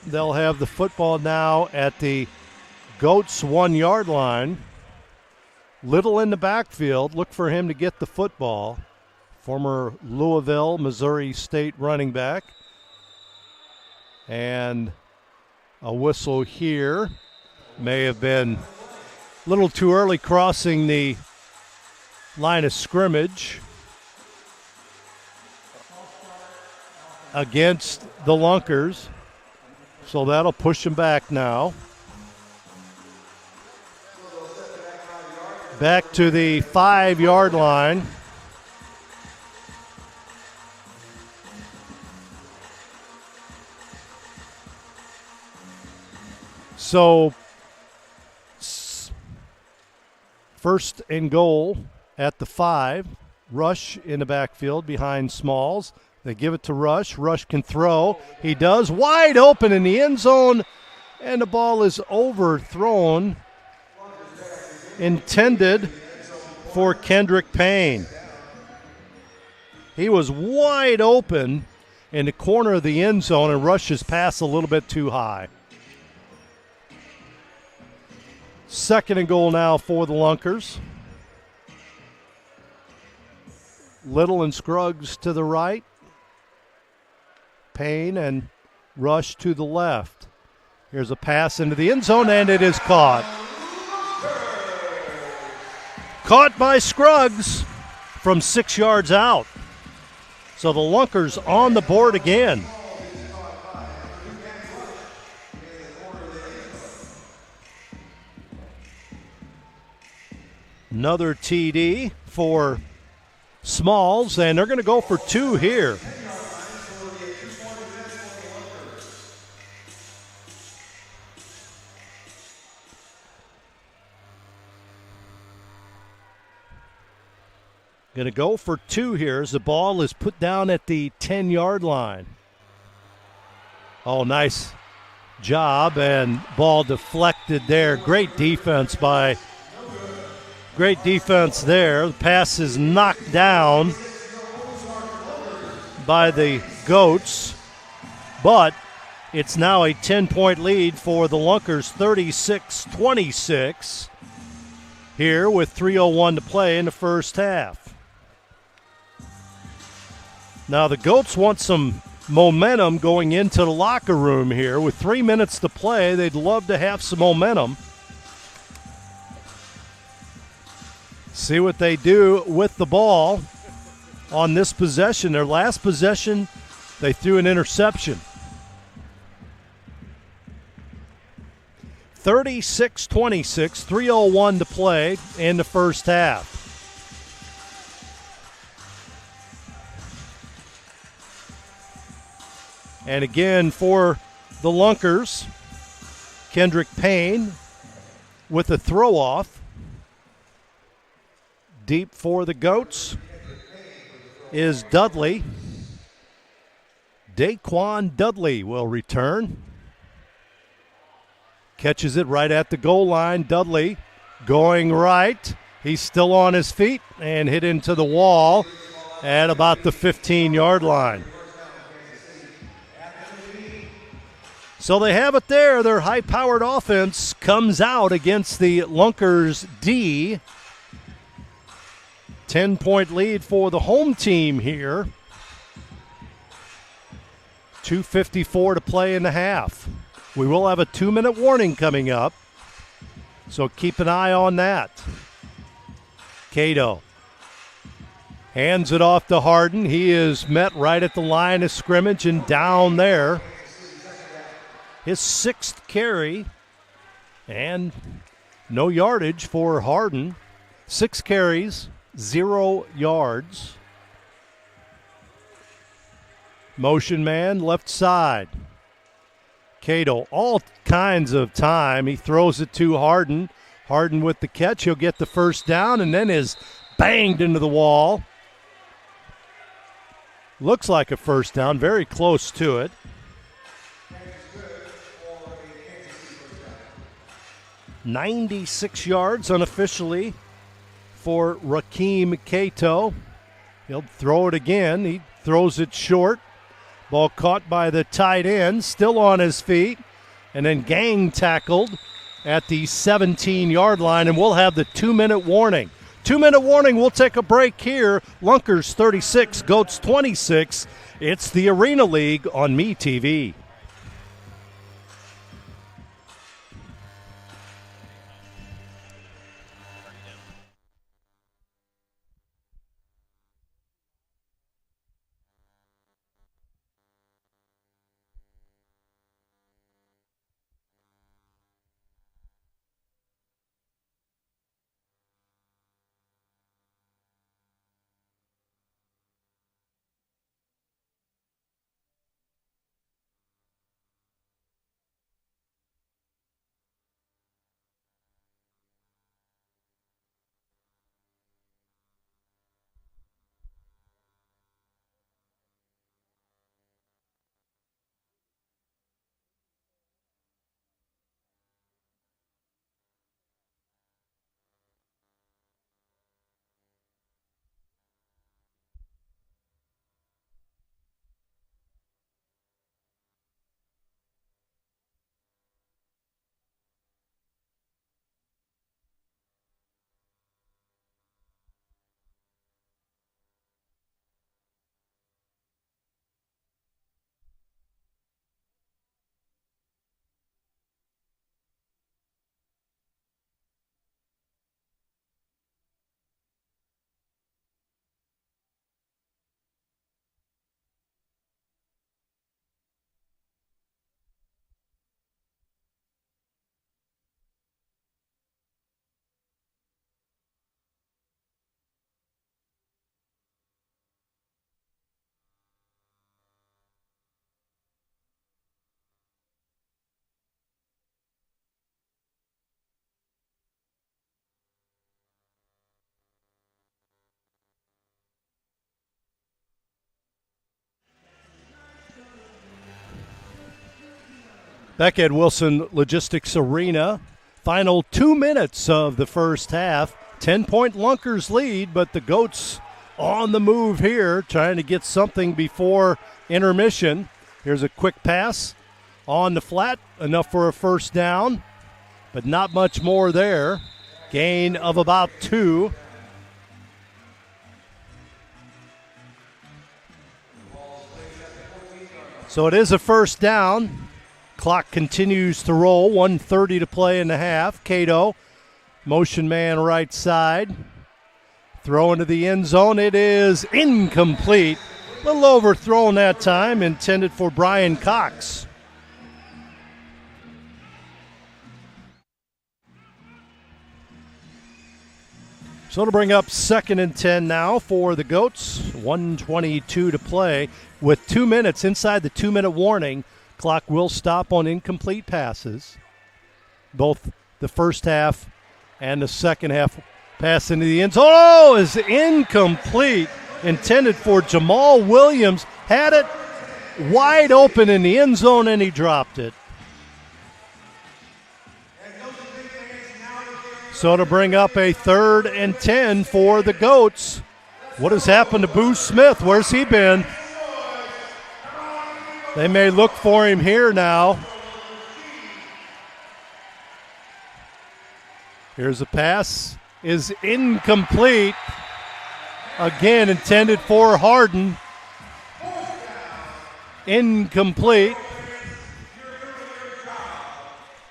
They'll have the football now at the Goats 1-yard line. Little in the backfield. Look for him to get the football. Former Louisville, Missouri State running back. And a whistle here. May have been a little too early crossing the line of scrimmage against the Lunkers. So that'll push them back now. Back to the 5-yard line. So 1st and goal at the 5. Rush in the backfield behind Smalls. They give it to Rush. Rush can throw. He does. Wide open in the end zone. And the ball is overthrown. Intended for Kendrick Payne. He was wide open in the corner of the end zone, and Rush's pass a little bit too high. 2nd and goal now for the Lunkers. Little and Scruggs to the right. Payne and Rush to the left. Here's a pass into the end zone, and it is caught. Caught by Scruggs from 6 yards out. So the Lunkers on the board again. Another TD for Smalls, and they're going to go for 2 here. Going to go for 2 here as the ball is put down at the 10-yard line. Oh, nice job, and ball deflected there. Great defense there. The pass is knocked down by the Goats, but it's now a 10-point lead for the Lunkers, 36-26, here with 3:01 to play in the first half. Now the Goats want some momentum going into the locker room here. With 3 minutes to play, they'd love to have some momentum. See what they do with the ball on this possession. Their last possession, they threw an interception. 36-26, 3:01 to play in the first half. And again for the Lunkers, Kendrick Payne with a throw-off. Deep for the Goats is Dudley. Daquan Dudley will return. Catches it right at the goal line. Dudley going right. He's still on his feet and hit into the wall at about the 15-yard line. So they have it there. Their high-powered offense comes out against the Lunkers D. 10-point lead for the home team here. 2:54 to play in the half. We will have a 2-minute warning coming up, so keep an eye on that. Cato hands it off to Harden. He is met right at the line of scrimmage and down there. His 6th carry, and no yardage for Harden. 6 carries, 0 yards. Motion man, left side. Cato, all kinds of time. He throws it to Harden. Harden with the catch. He'll get the first down and then is banged into the wall. Looks like a first down, very close to it. "96 yards unofficially for Rakeem Cato. He'll throw it again. He throws it short. Ball caught by the tight end, still on his feet, and then gang tackled at the 17-yard line, and we'll have the 2-minute warning. 2-minute warning, we'll take a break here. Lunkers 36, Goats 26. It's the Arena League on MeTV. Back at Wilson Logistics Arena, final 2 minutes of the first half. 10-point Lunkers lead, but the Goats on the move here, trying to get something before intermission. Here's a quick pass on the flat, enough for a first down, but not much more there. Gain of about 2. So it is a first down. Clock continues to roll. 1:30 to play in the half. Cato, motion man right side. Throw into the end zone. It is incomplete. A little overthrown that time, intended for Brian Cox. So to bring up 2nd and 10 now for the Goats. 1:22 to play with 2 minutes inside the 2-minute warning. Clock will stop on incomplete passes. Both the first half and the second half pass into the end zone. Oh, is incomplete. Intended for Jamal Williams. Had it wide open in the end zone and he dropped it. So to bring up a 3rd and 10 for the Goats. What has happened to Boo Smith? Where's he been? They may look for him here now. Here's a pass. Is incomplete. Again, intended for Harden. Incomplete.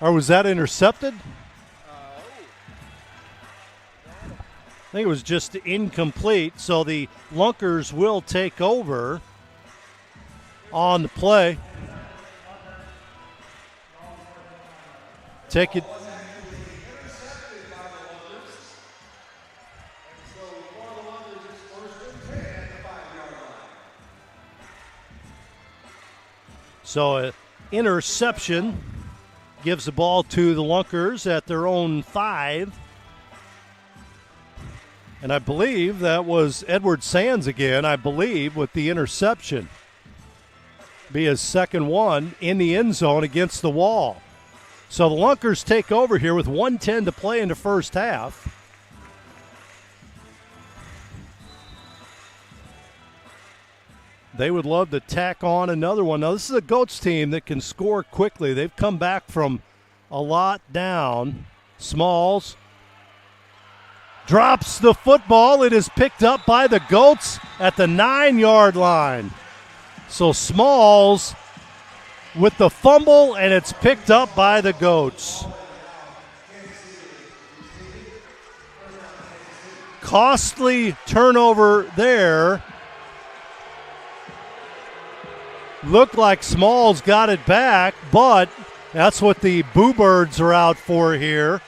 Or was that intercepted? I think it was just incomplete, so the Lunkers will take over on the play. Take it. So an interception gives the ball to the Lunkers at their own 5. And I believe that was Edward Sands again, I believe, with the interception. Be his second one in the end zone against the wall. So the Lunkers take over here with 1:10 to play in the first half. They would love to tack on another one. Now, this is a Goats team that can score quickly. They've come back from a lot down. Smalls drops the football. It is picked up by the Goats at the 9-yard line. So Smalls with the fumble, and it's picked up by the Goats. Costly turnover there. Looked like Smalls got it back, but that's what the Boo Birds are out for here.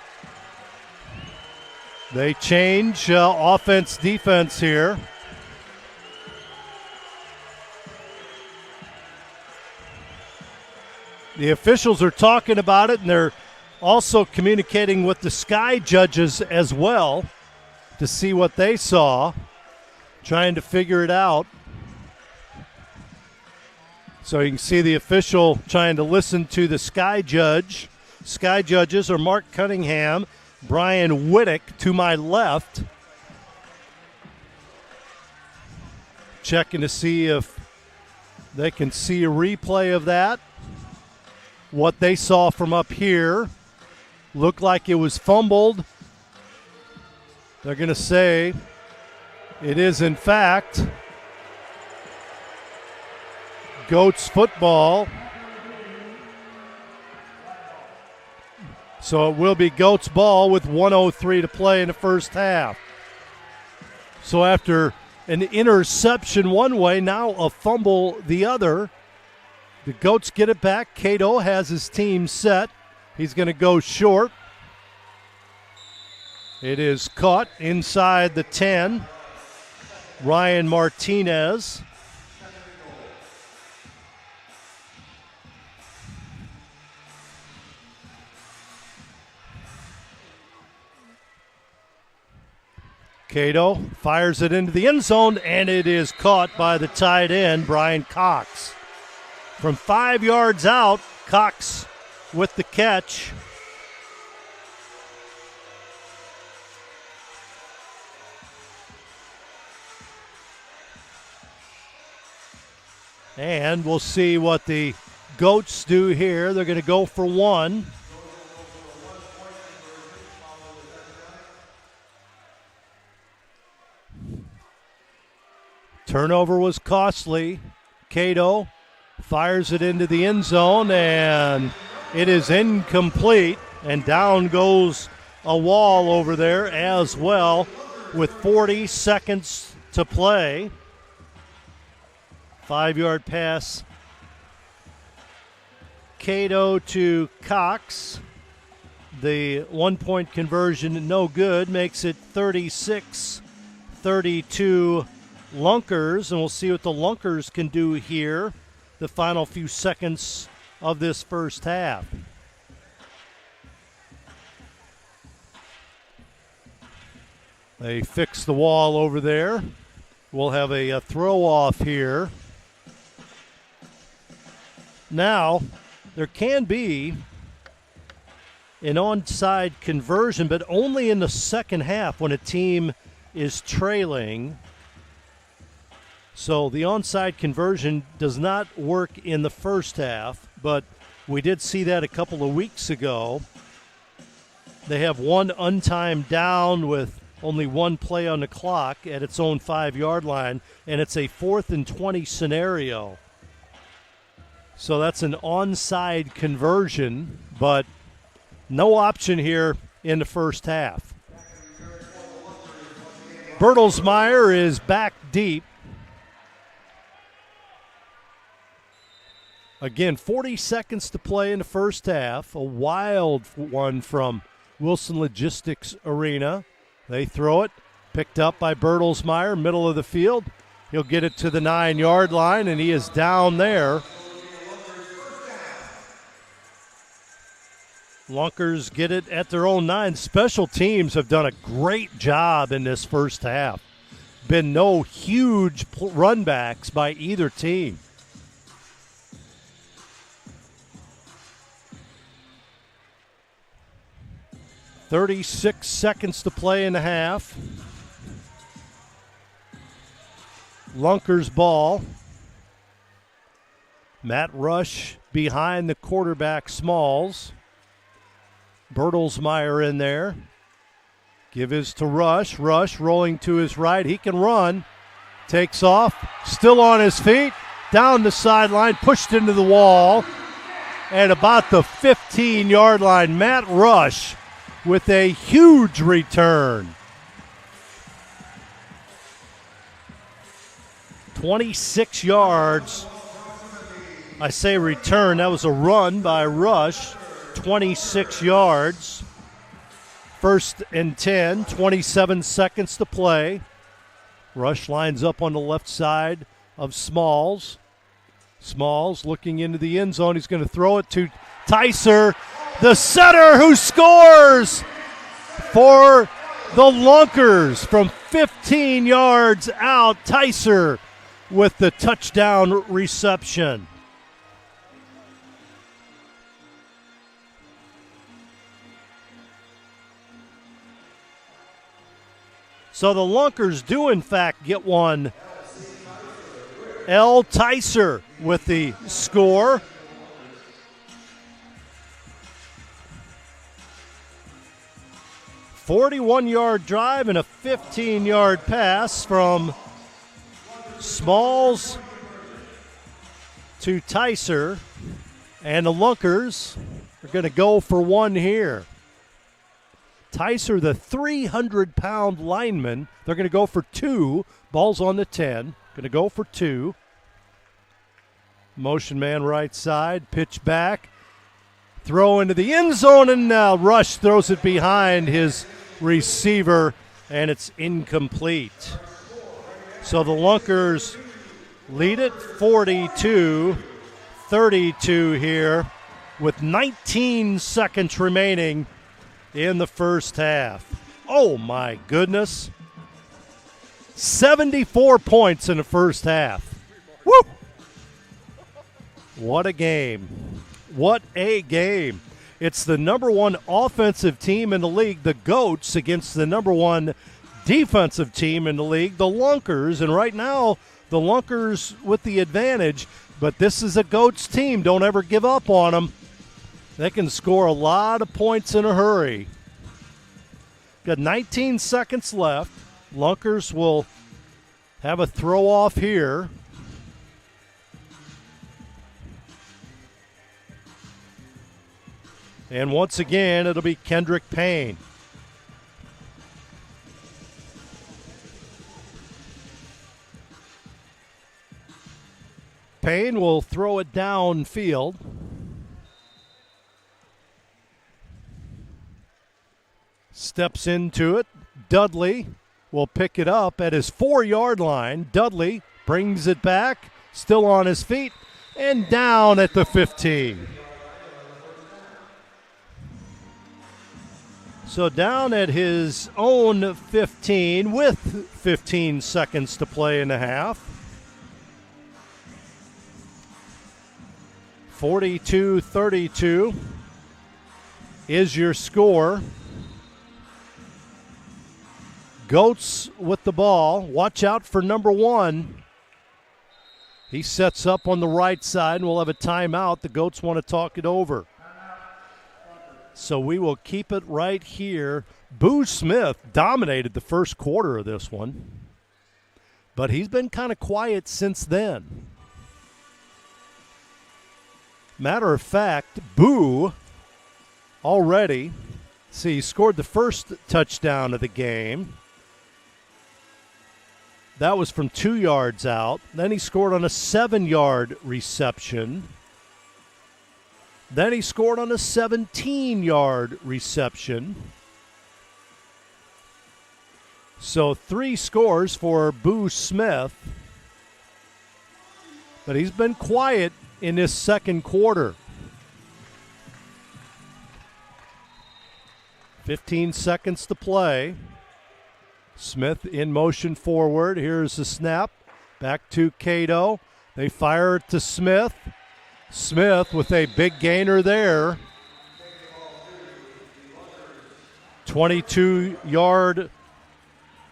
They change offense, defense here. The officials are talking about it, and they're also communicating with the Sky judges as well to see what they saw, trying to figure it out. So you can see the official trying to listen to the Sky judge. Sky judges are Mark Cunningham, Brian Whittick to my left. Checking to see if they can see a replay of that. What they saw from up here looked like it was fumbled. They're going to say it is, in fact, Goats football. So it will be Goats ball with 1:03 to play in the first half. So after an interception one way, now a fumble the other. The Goats get it back. Cato has his team set. He's going to go short. It is caught inside the 10. Ryan Martinez. Cato fires it into the end zone, and it is caught by the tight end, Brian Cox. From 5 yards out, Cox with the catch. And we'll see what the Goats do here. They're going to go for one. Turnover was costly. Cato fires it into the end zone, and it is incomplete. And down goes a wall over there as well with 40 seconds to play. 5-yard pass. Cato to Cox. The 1-point conversion no good, makes it 36-32 Lunkers, and we'll see what the Lunkers can do here the final few seconds of this first half. They fix the wall over there. We'll have a throw off here. Now, there can be an onside conversion, but only in the second half when a team is trailing. So the onside conversion does not work in the first half, but we did see that a couple of weeks ago. They have one untimed down with Only one play on the clock at its own 5-yard line, and it's a 4th and 20 scenario. So that's an onside conversion, but no option here in the first half. Bertelsmeyer is back deep. Again, 40 seconds to play in the first half. A wild one from Wilson Logistics Arena. They throw it, picked up by Bertelsmeyer, middle of the field. He'll get it to the 9-yard line, and he is down there. Lunkers get it at their own 9. Special teams have done a great job in this first half. Been no huge runbacks by either team. .36 seconds to play in the half. Lunkers ball. Matt Rush behind the quarterback Smalls. Bertelsmeyer in there. Give his to Rush. Rush rolling to his right. He can run. Takes off. Still on his feet. Down the sideline. Pushed into the wall. At about the 15-yard line, Matt Rush with a huge return. 26 yards. I say return. That was a run by Rush. 26 yards. 1st and 10. 27 seconds to play. Rush lines up on the left side of Smalls. Smalls looking into the end zone. He's going to throw it to Tyser, the setter, who scores for the Lunkers from 15 yards out. Tyser with the touchdown reception. So the Lunkers do, in fact, get one. L. Tyser with the score. .41-yard drive and a 15-yard pass from Smalls to Tyser. And the Lunkers are going to go for one here. Tyser, the 300-pound lineman, they're going to go for 2. Ball's on the 10. Going to go for 2. Motion man right side. Pitch back. Throw into the end zone, and Rush throws it behind his receiver, and it's incomplete. So the Lunkers lead it 42-32 here with 19 seconds remaining in the first half. Oh, my goodness. 74 points in the first half. Woo! What a game. What a game. It's the number 1 offensive team in the league, the Goats, against the number 1 defensive team in the league, the Lunkers. And right now, the Lunkers with the advantage, but this is a Goats team. Don't ever give up on them. They can score a lot of points in a hurry. Got 19 seconds left. Lunkers will have a throw off here. And once again, it'll be Kendrick Payne. Payne will throw it downfield. Steps into it. Dudley will pick it up at his 4-yard line. Dudley brings it back, still on his feet, and down at the 15. So down at his own 15 with 15 seconds to play in the half. 42-32 is your score. Goats with the ball. Watch out for number 1. He sets up on the right side, and we'll have a timeout. The Goats want to talk it over. So we will keep it right here. Boo Smith dominated the first quarter of this one, but he's been kind of quiet since then. Matter of fact, Boo already, see, scored the first touchdown of the game. That was from 2 yards out. Then he scored on a 7-yard reception. Then he scored on a 17-yard reception. So 3 scores for Boo Smith. But he's been quiet in this second quarter. 15 seconds to play. Smith in motion forward. Here's the snap. Back to Cato. They fire it to Smith. Smith with a big gainer there. 22-yard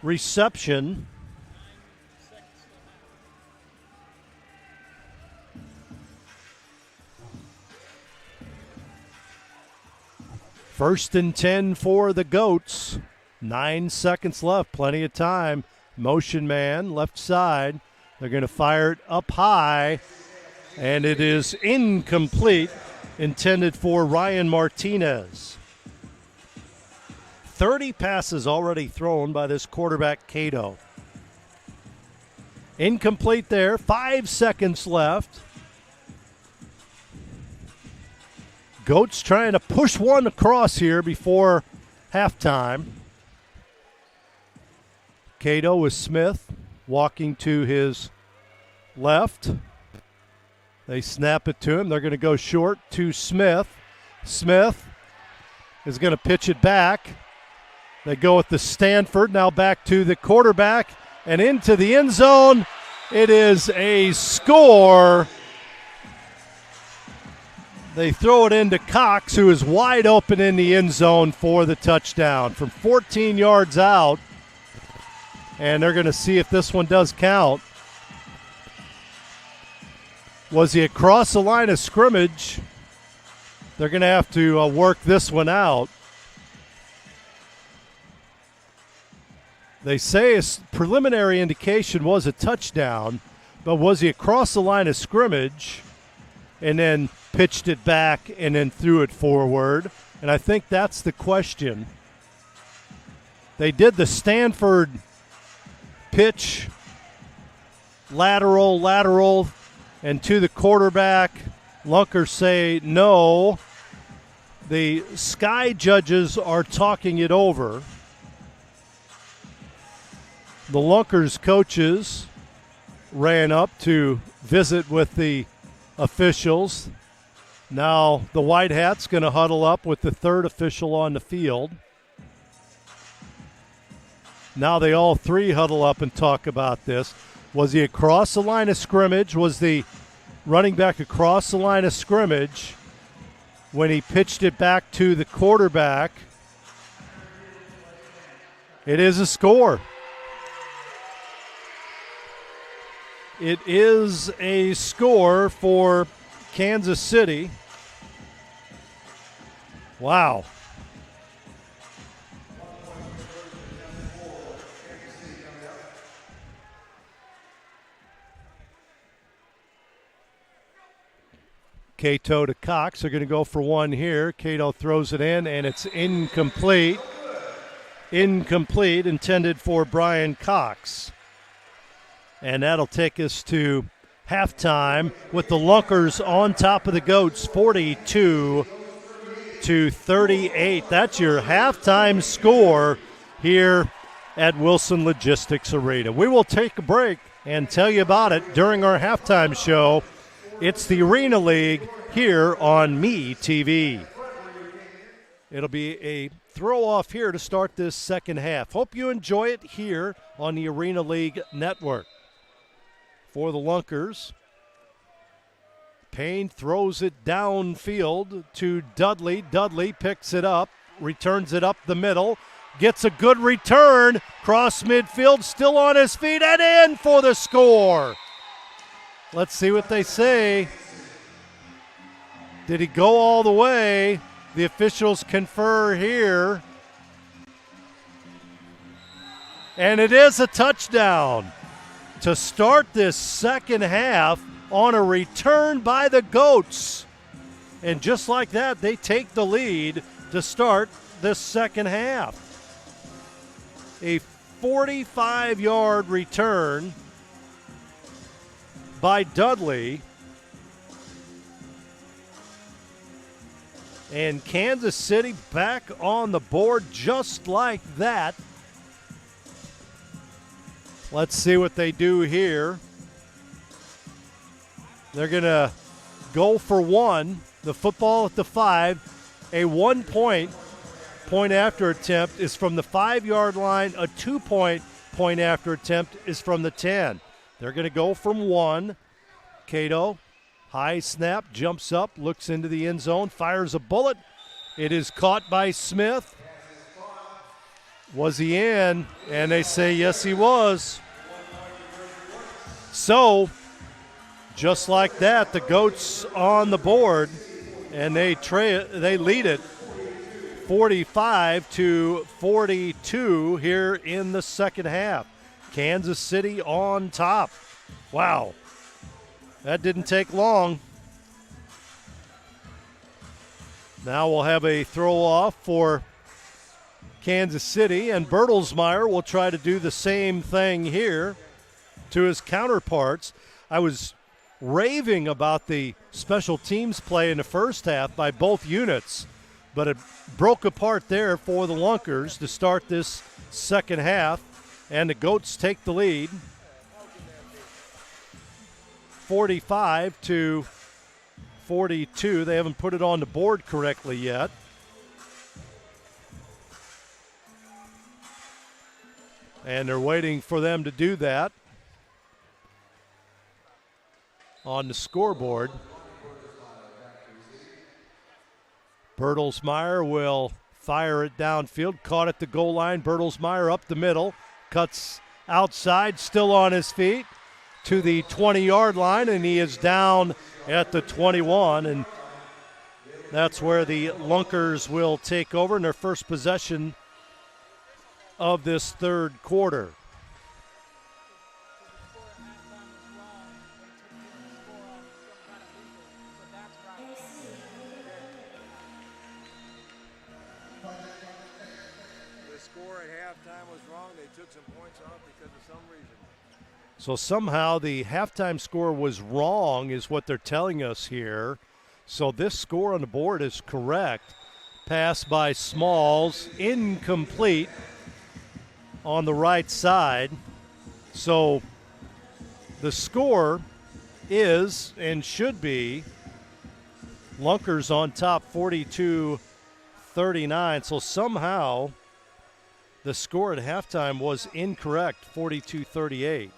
reception. First and 10 for the Goats. 9 seconds left, plenty of time. Motion man, left side. They're going to fire it up high, and it is incomplete, intended for Ryan Martinez. 30 passes already thrown by this quarterback, Cato. Incomplete there, 5 seconds left. Goats trying to push one across here before halftime. Cato with Smith walking to his left. They snap it to him. They're going to go short to Smith. Smith is going to pitch it back. They go with the Stanford. Now back to the quarterback and into the end zone. It is a score. They throw it into Cox, who is wide open in the end zone for the touchdown from 14 yards out. And they're going to see if this one does count. Was he across the line of scrimmage? They're going to have to work this one out. They say a preliminary indication was a touchdown, but was he across the line of scrimmage and then pitched it back and then threw it forward? And I think that's the question. They did the Stanford pitch, lateral, and to the quarterback. Lunkers say no. The Sky judges are talking it over. The Lunkers coaches ran up to visit with the officials. Now the White Hat's going to huddle up with the third official on the field. Now they all three huddle up and talk about this. Was he across the line of scrimmage? Was the running back across the line of scrimmage when he pitched it back to the quarterback? It is a score. It is a score for Kansas City. Wow. Cato to Cox. They're going to go for one here. Cato throws it in, and it's incomplete. Incomplete, intended for Brian Cox. And that'll take us to halftime with the Lunkers on top of the Goats, 42-38. That's your halftime score here at Wilson Logistics Arena. We will take a break and tell you about it during our halftime show. It's the Arena League here on Me TV. It'll be a throw-off here to start this second half. Hope you enjoy it here on the Arena League Network. For the Lunkers, Payne throws it downfield to Dudley. Dudley picks it up, returns it up the middle, gets a good return, cross midfield, still on his feet, and in for the score. Let's see what they say. Did he go all the way? the officials confer here. And it is a touchdown to start this second half on a return by the Goats. And just like that, they take the lead to start this second half. A 45-yard return by Dudley. And Kansas City back on the board just like that. Let's see what they do here. They're going to go for one. The football at the 5. A 1 point after attempt is from the 5-yard line. A 2 point after attempt is from the 10. They're going to go from one. Cato, high snap, jumps up, looks into the end zone, fires a bullet. It is caught by Smith. Was he in? And they say yes, he was. So, just like that, the Goats on the board, and they lead it 45-42 here in the second half. Kansas City on top. Wow, that didn't take long. Now we'll have a throw-off for Kansas City, and Bertelsmeyer will try to do the same thing here to his counterparts. I was raving about the special teams play in the first half by both units, but it broke apart there for the Lunkers to start this second half, and the Goats take the lead 45-42. They haven't put it on the board correctly yet. And they're waiting for them to do that on the scoreboard. Bertelsmeyer will fire it downfield. Caught at the goal line. Bertelsmeyer up the middle. Cuts outside, still on his feet, to the 20-yard line, and he is down at the 21. And that's where the Lunkers will take over in their first possession of this third quarter. So somehow the halftime score was wrong is what they're telling us here. So this score on the board is correct. Pass by Smalls, incomplete on the right side. So the score is and should be Lunkers on top 42-39. So somehow the score at halftime was incorrect, 42-38.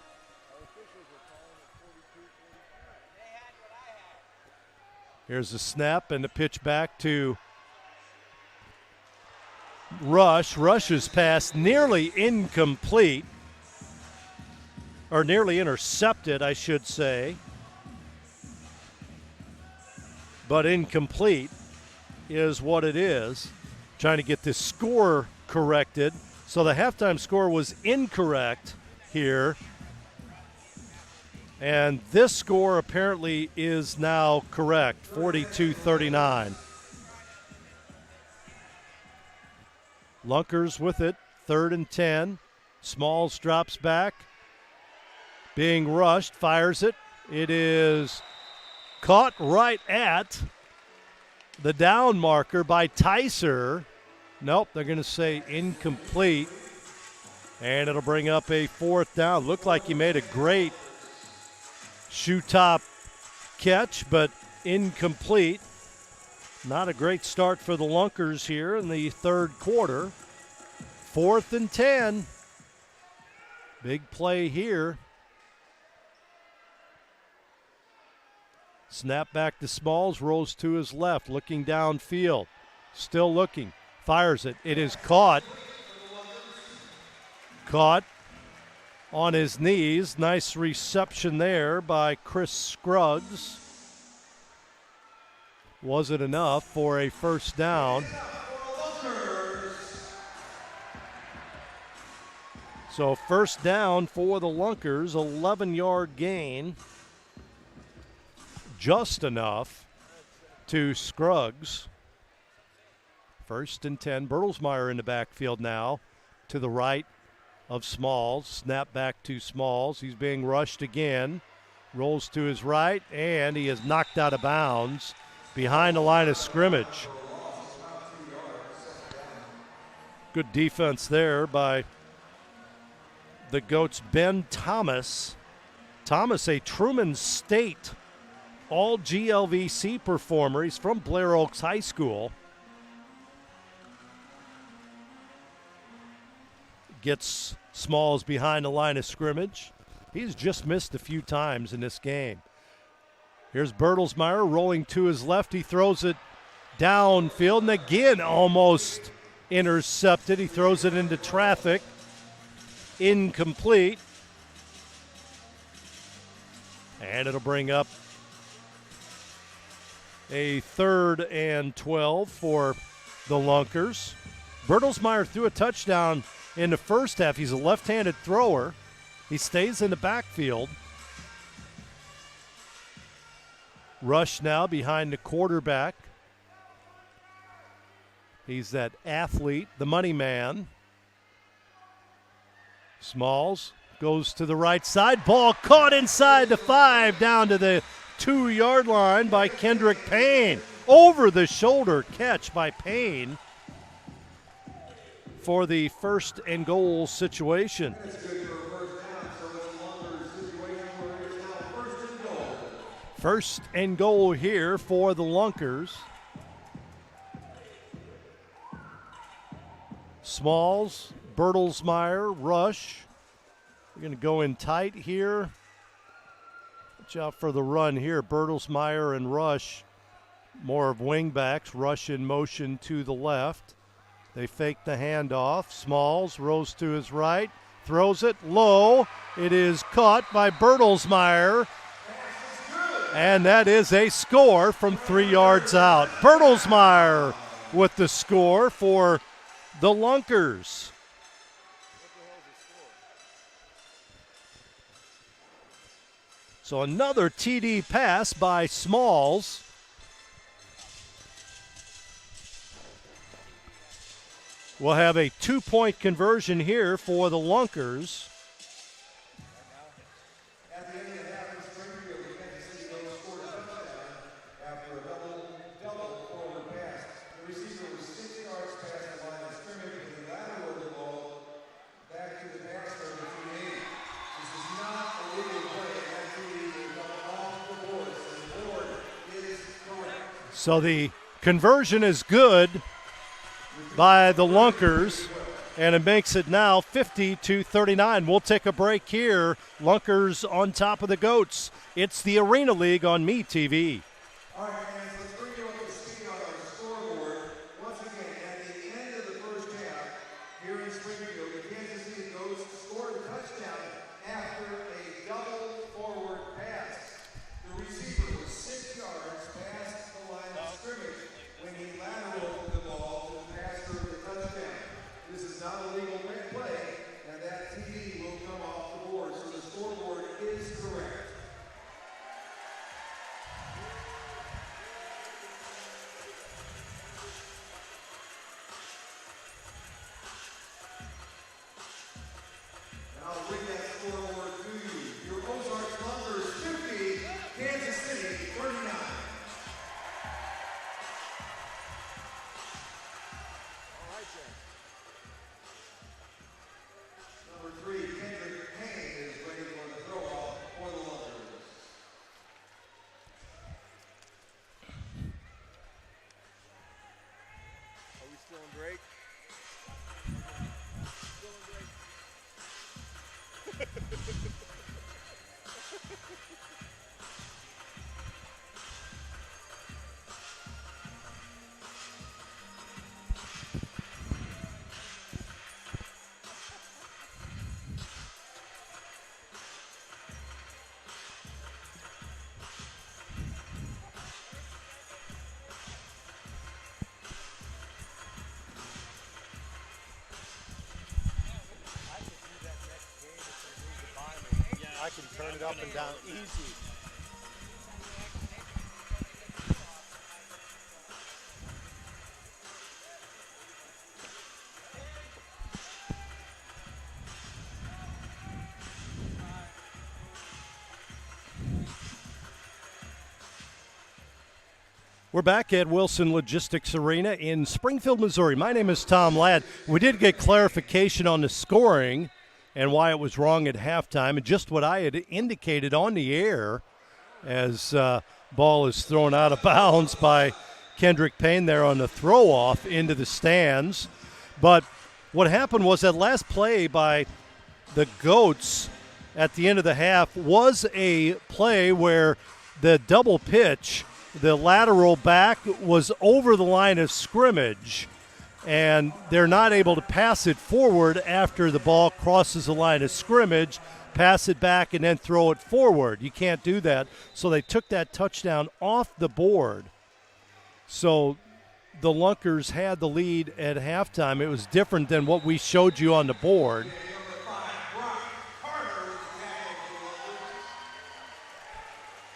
Here's the snap and the pitch back to Rush. Rush's pass nearly incomplete, or nearly intercepted, I should say. But incomplete is what it is. Trying to get this score corrected. So the halftime score was incorrect here. And this score apparently is now correct, 42-39. Lunkers with it, 3rd and 10. Smalls drops back. Being rushed, fires it. It is caught right at the down marker by Tyser. Nope, they're going to say incomplete. And it'll bring up a 4th down. Looked like he made a great shoe top catch, but incomplete. Not a great start for the Lunkers here in the third quarter. 4th and 10. Big play here. Snap back to Smalls, rolls to his left, looking downfield. Still looking, fires it. It is caught. Caught on his knees. Nice reception there by Chris Scruggs. wasn't enough for a first down. So first down for the Lunkers, 11-yard gain. Just enough to Scruggs. First and 10. Bertelsmeyer in the backfield now to the right of Smalls. Snap back to Smalls. He's being rushed again. Rolls to his right, and he is knocked out of bounds behind the line of scrimmage. Good defense there by the Goats' Ben Thomas. Thomas, a Truman State all GLVC performer. He's from Blair Oaks High School. Gets Smalls behind the line of scrimmage. He's just missed a few times in this game. Here's Bertelsmeyer rolling to his left. He throws it downfield, and again almost intercepted. He throws it into traffic. Incomplete. And it'll bring up a 3rd and 12 for the Lunkers. Bertelsmeyer threw a touchdown in the first half. He's a left-handed thrower. He stays in the backfield. Rush now behind the quarterback. He's that athlete, the money man. Smalls goes to the right side. Ball caught inside the 5, down to the 2-yard line by Kendrick Payne. Over the shoulder catch by Payne for the first and goal situation. First and goal here for the Lunkers. Smalls, Bertelsmeyer, Rush. We're going to go in tight here. Watch out for the run here. Bertelsmeyer and Rush, more of wingbacks. Rush in motion to the left. They fake the handoff. Smalls rolls to his right, throws it low. It is caught by Bertelsmeyer. And that is a score from 3 yards out. Bertelsmeyer with the score for the Lunkers. So another TD pass by Smalls. We'll have a 2-point conversion here for the Lunkers. So the conversion is good by the Lunkers, and it makes it now 50-39. We'll take a break here. Lunkers on top of the Goats. It's the Arena League on MeTV. All right, fans, let's bring you up to speed on our scoreboard. Once again, at the end of the first half, here in Springfield, the Kansas City Goats scored a touchdown after a double forward pass. The receiver was 6 yards past the line of scrimmage when he lateraled the ball to the passer of the touchdown. This is not a legal play, and that TD will come off the board, so the scoreboard is correct. I'll bring that scoreboard to you. Your Ozarks Lunkers 50, Kansas City 39. All right, then. Number 3, Kendrick Payne is ready for the throw-off for the Lunkers. Are we still in break? Still in break. it up and down easy. We're back at Wilson Logistics Arena in Springfield, Missouri. My name is Tom Ladd. We did get clarification on the scoring and why it was wrong at halftime, and just what I had indicated on the air as ball is thrown out of bounds by Kendrick Payne there on the throw-off into the stands. But what happened was that last play by the Goats at the end of the half was a play where the double pitch, the lateral back, was over the line of scrimmage, and they're not able to pass it forward after the ball crosses the line of scrimmage, pass it back, and then throw it forward. You can't do that. So they took that touchdown off the board. So the Lunkers had the lead at halftime. It was different than what we showed you on the board.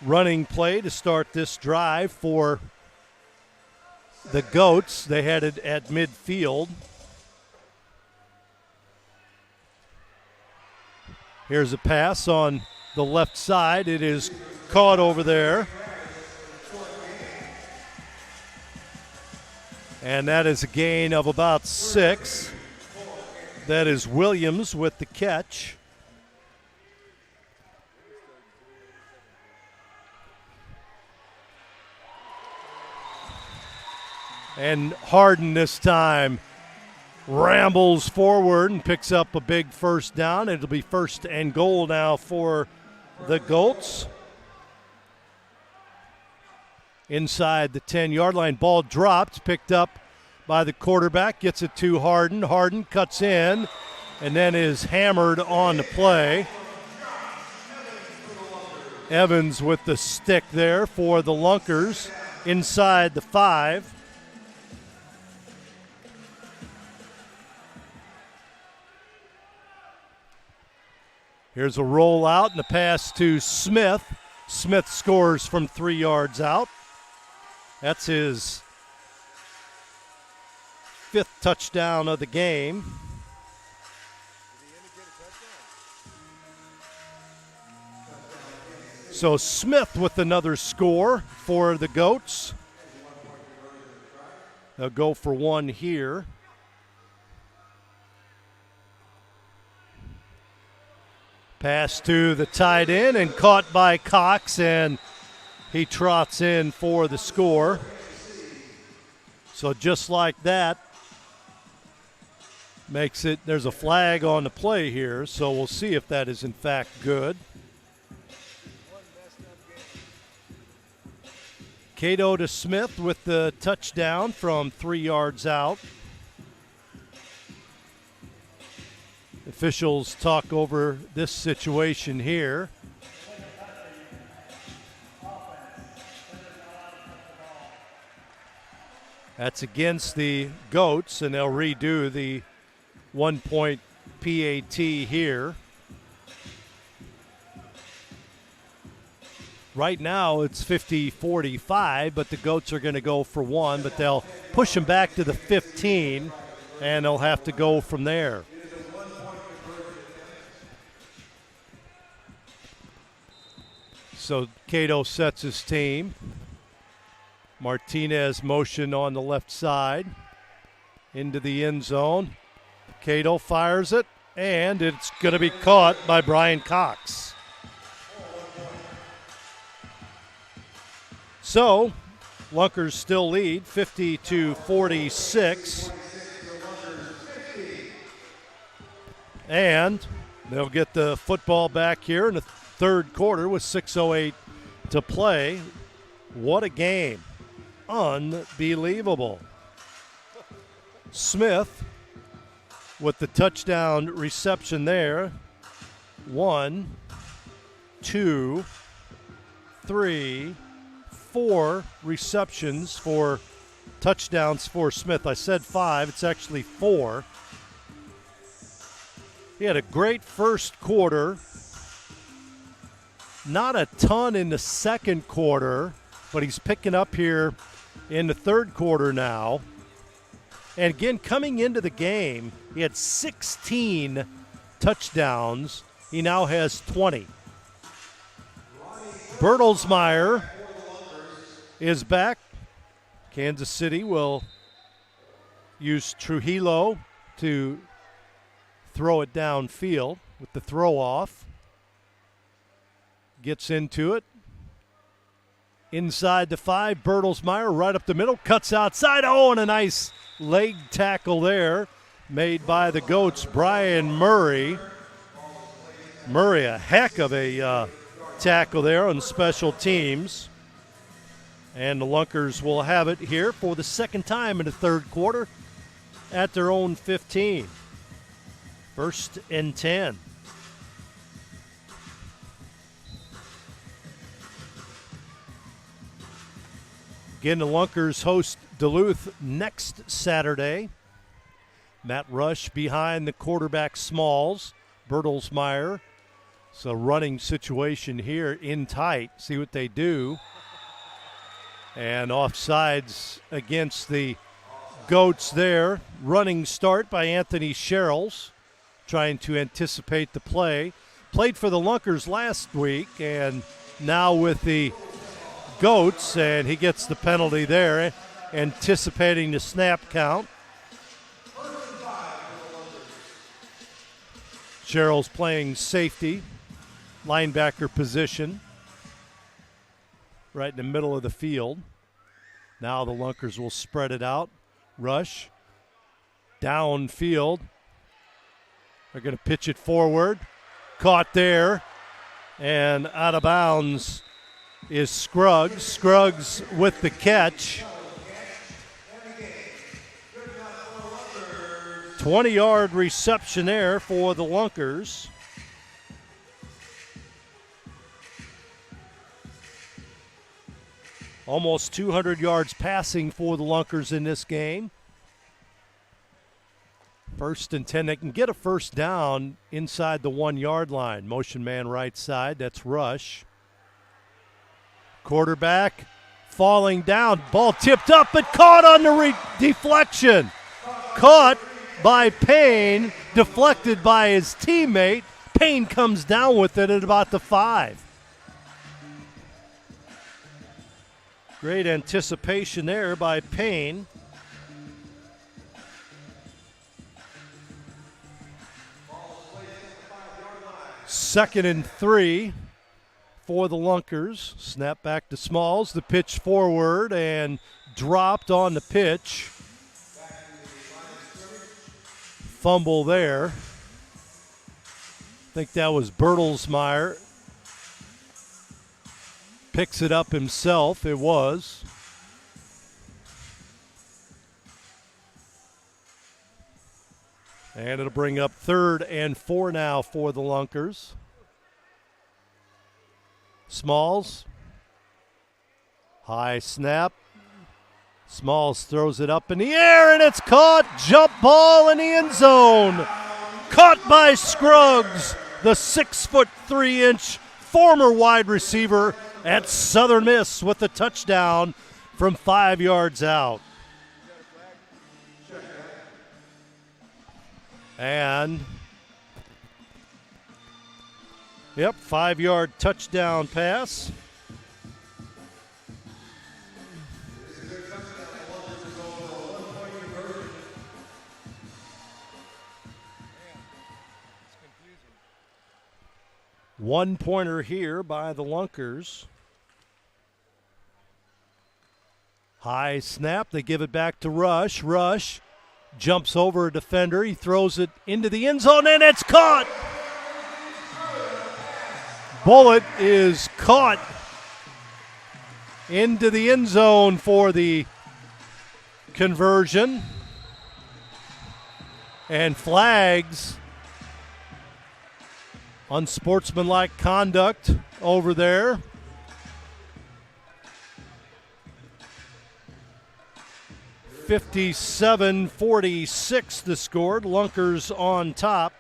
Running play to start this drive for the Goats. They had it at midfield. Here's a pass on the left side. It is caught over there. And that is a gain of about 6. That is Williams with the catch. And Harden this time rambles forward and picks up a big first down. It'll be 1st and goal now for the Goats. Inside the 10-yard line, ball dropped, picked up by the quarterback, gets it to Harden. Harden cuts in and then is hammered on the play. Evans with the stick there for the Lunkers inside the 5. Here's a rollout and a pass to Smith. Smith scores from 3 yards out. That's his 5th touchdown of the game. So Smith with another score for the Goats. They'll go for 1 here. Pass to the tight end and caught by Cox, and he trots in for the score. So just like that, makes it, there's a flag on the play here, so we'll see if that is in fact good. Cato to Smith with the touchdown from 3 yards out. Officials talk over this situation here. That's against the Goats, and they'll redo the 1-point PAT here. Right now it's 50-45, but the Goats are going to go for 1, but they'll push them back to the 15, and they'll have to go from there. So Cato sets his team. Martinez motion on the left side into the end zone. Cato fires it, and it's going to be caught by Brian Cox. So Lunkers still lead 50-46. And they'll get the football back here in the third quarter with 6:08 to play. What a game. Unbelievable. Smith with the touchdown reception there. 1, 2, 3, 4 receptions for touchdowns for Smith. I said 5. It's actually 4. He had a great first quarter. Not a ton in the second quarter, but he's picking up here in the third quarter now. And again, coming into the game, he had 16 touchdowns. He now has 20. Bertelsmeyer is back. Kansas City will use Trujillo to throw it downfield with the throw off. Gets into it. Inside the 5, Bertelsmeyer right up the middle, cuts outside. Oh, and a nice leg tackle there made by the Goats, Brian Murray. Murray, a heck of a tackle there on special teams. And the Lunkers will have it here for the second time in the third quarter at their own 15. 1st and 10. Again, the Lunkers host Duluth next Saturday. Matt Rush behind the quarterback Smalls. Bertelsmeyer. It's a running situation here in tight. See what they do. And offsides against the Goats there. Running start by Anthony Sherrills, trying to anticipate the play. Played for the Lunkers last week and now with the Goats, and he gets the penalty there, anticipating the snap count. Sherrills playing safety, linebacker position, right in the middle of the field. Now the Lunkers will spread it out. Rush, downfield. They're going to pitch it forward. Caught there, and out of bounds is Scruggs. Scruggs with the catch. 20-yard reception there for the Lunkers. Almost 200 yards passing for the Lunkers in this game. 1st and 10. They can get a first down inside the 1-yard line. Motion man right side. That's Rush. Quarterback falling down. Ball tipped up but caught on the deflection. Caught by Payne. Deflected by his teammate. Payne comes down with it at about the 5. Great anticipation there by Payne. Second and 3 for the Lunkers. Snap back to Smalls. The pitch forward and dropped on the pitch. Fumble there. I think that was Bertelsmeyer. Picks it up himself. It was. And it'll bring up 3rd and 4 now for the Lunkers. Smalls. High snap. Smalls throws it up in the air, and it's caught. Jump ball in the end zone. Caught by Scruggs, the 6'3" former wide receiver at Southern Miss with a touchdown from 5 yards out. And, 5-yard touchdown pass. One-pointer here by the Lunkers. High snap. They give it back to Rush. Rush jumps over a defender. He throws it into the end zone, and it's caught. Bullet is caught into the end zone for the conversion. And flags. Unsportsmanlike conduct over there. (57-46) the score. Lunkers on top.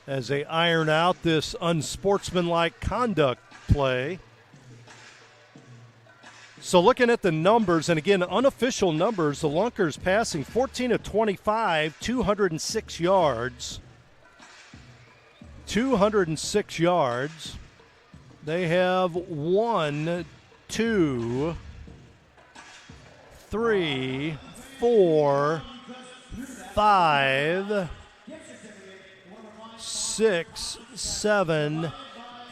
as they iron out this unsportsmanlike conduct play. So looking at the numbers, and again, unofficial numbers, the Lunkers passing 14 of 25, 206 yards. 206 yards. They have 1, 2, 3, 4, 5, 6, 7,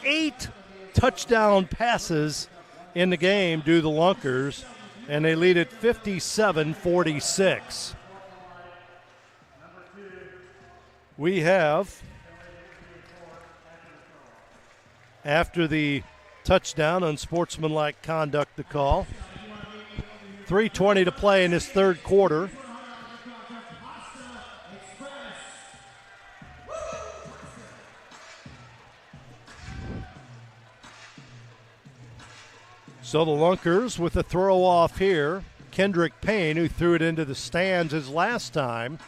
8 touchdown passes in the game due to the Lunkers, and they lead at 57-46. We have, after the touchdown, unsportsmanlike conduct to call. 3:20 to play in this third quarter. So the Lunkers with a throw off here. Kendrick Payne, who threw it into the stands his last time.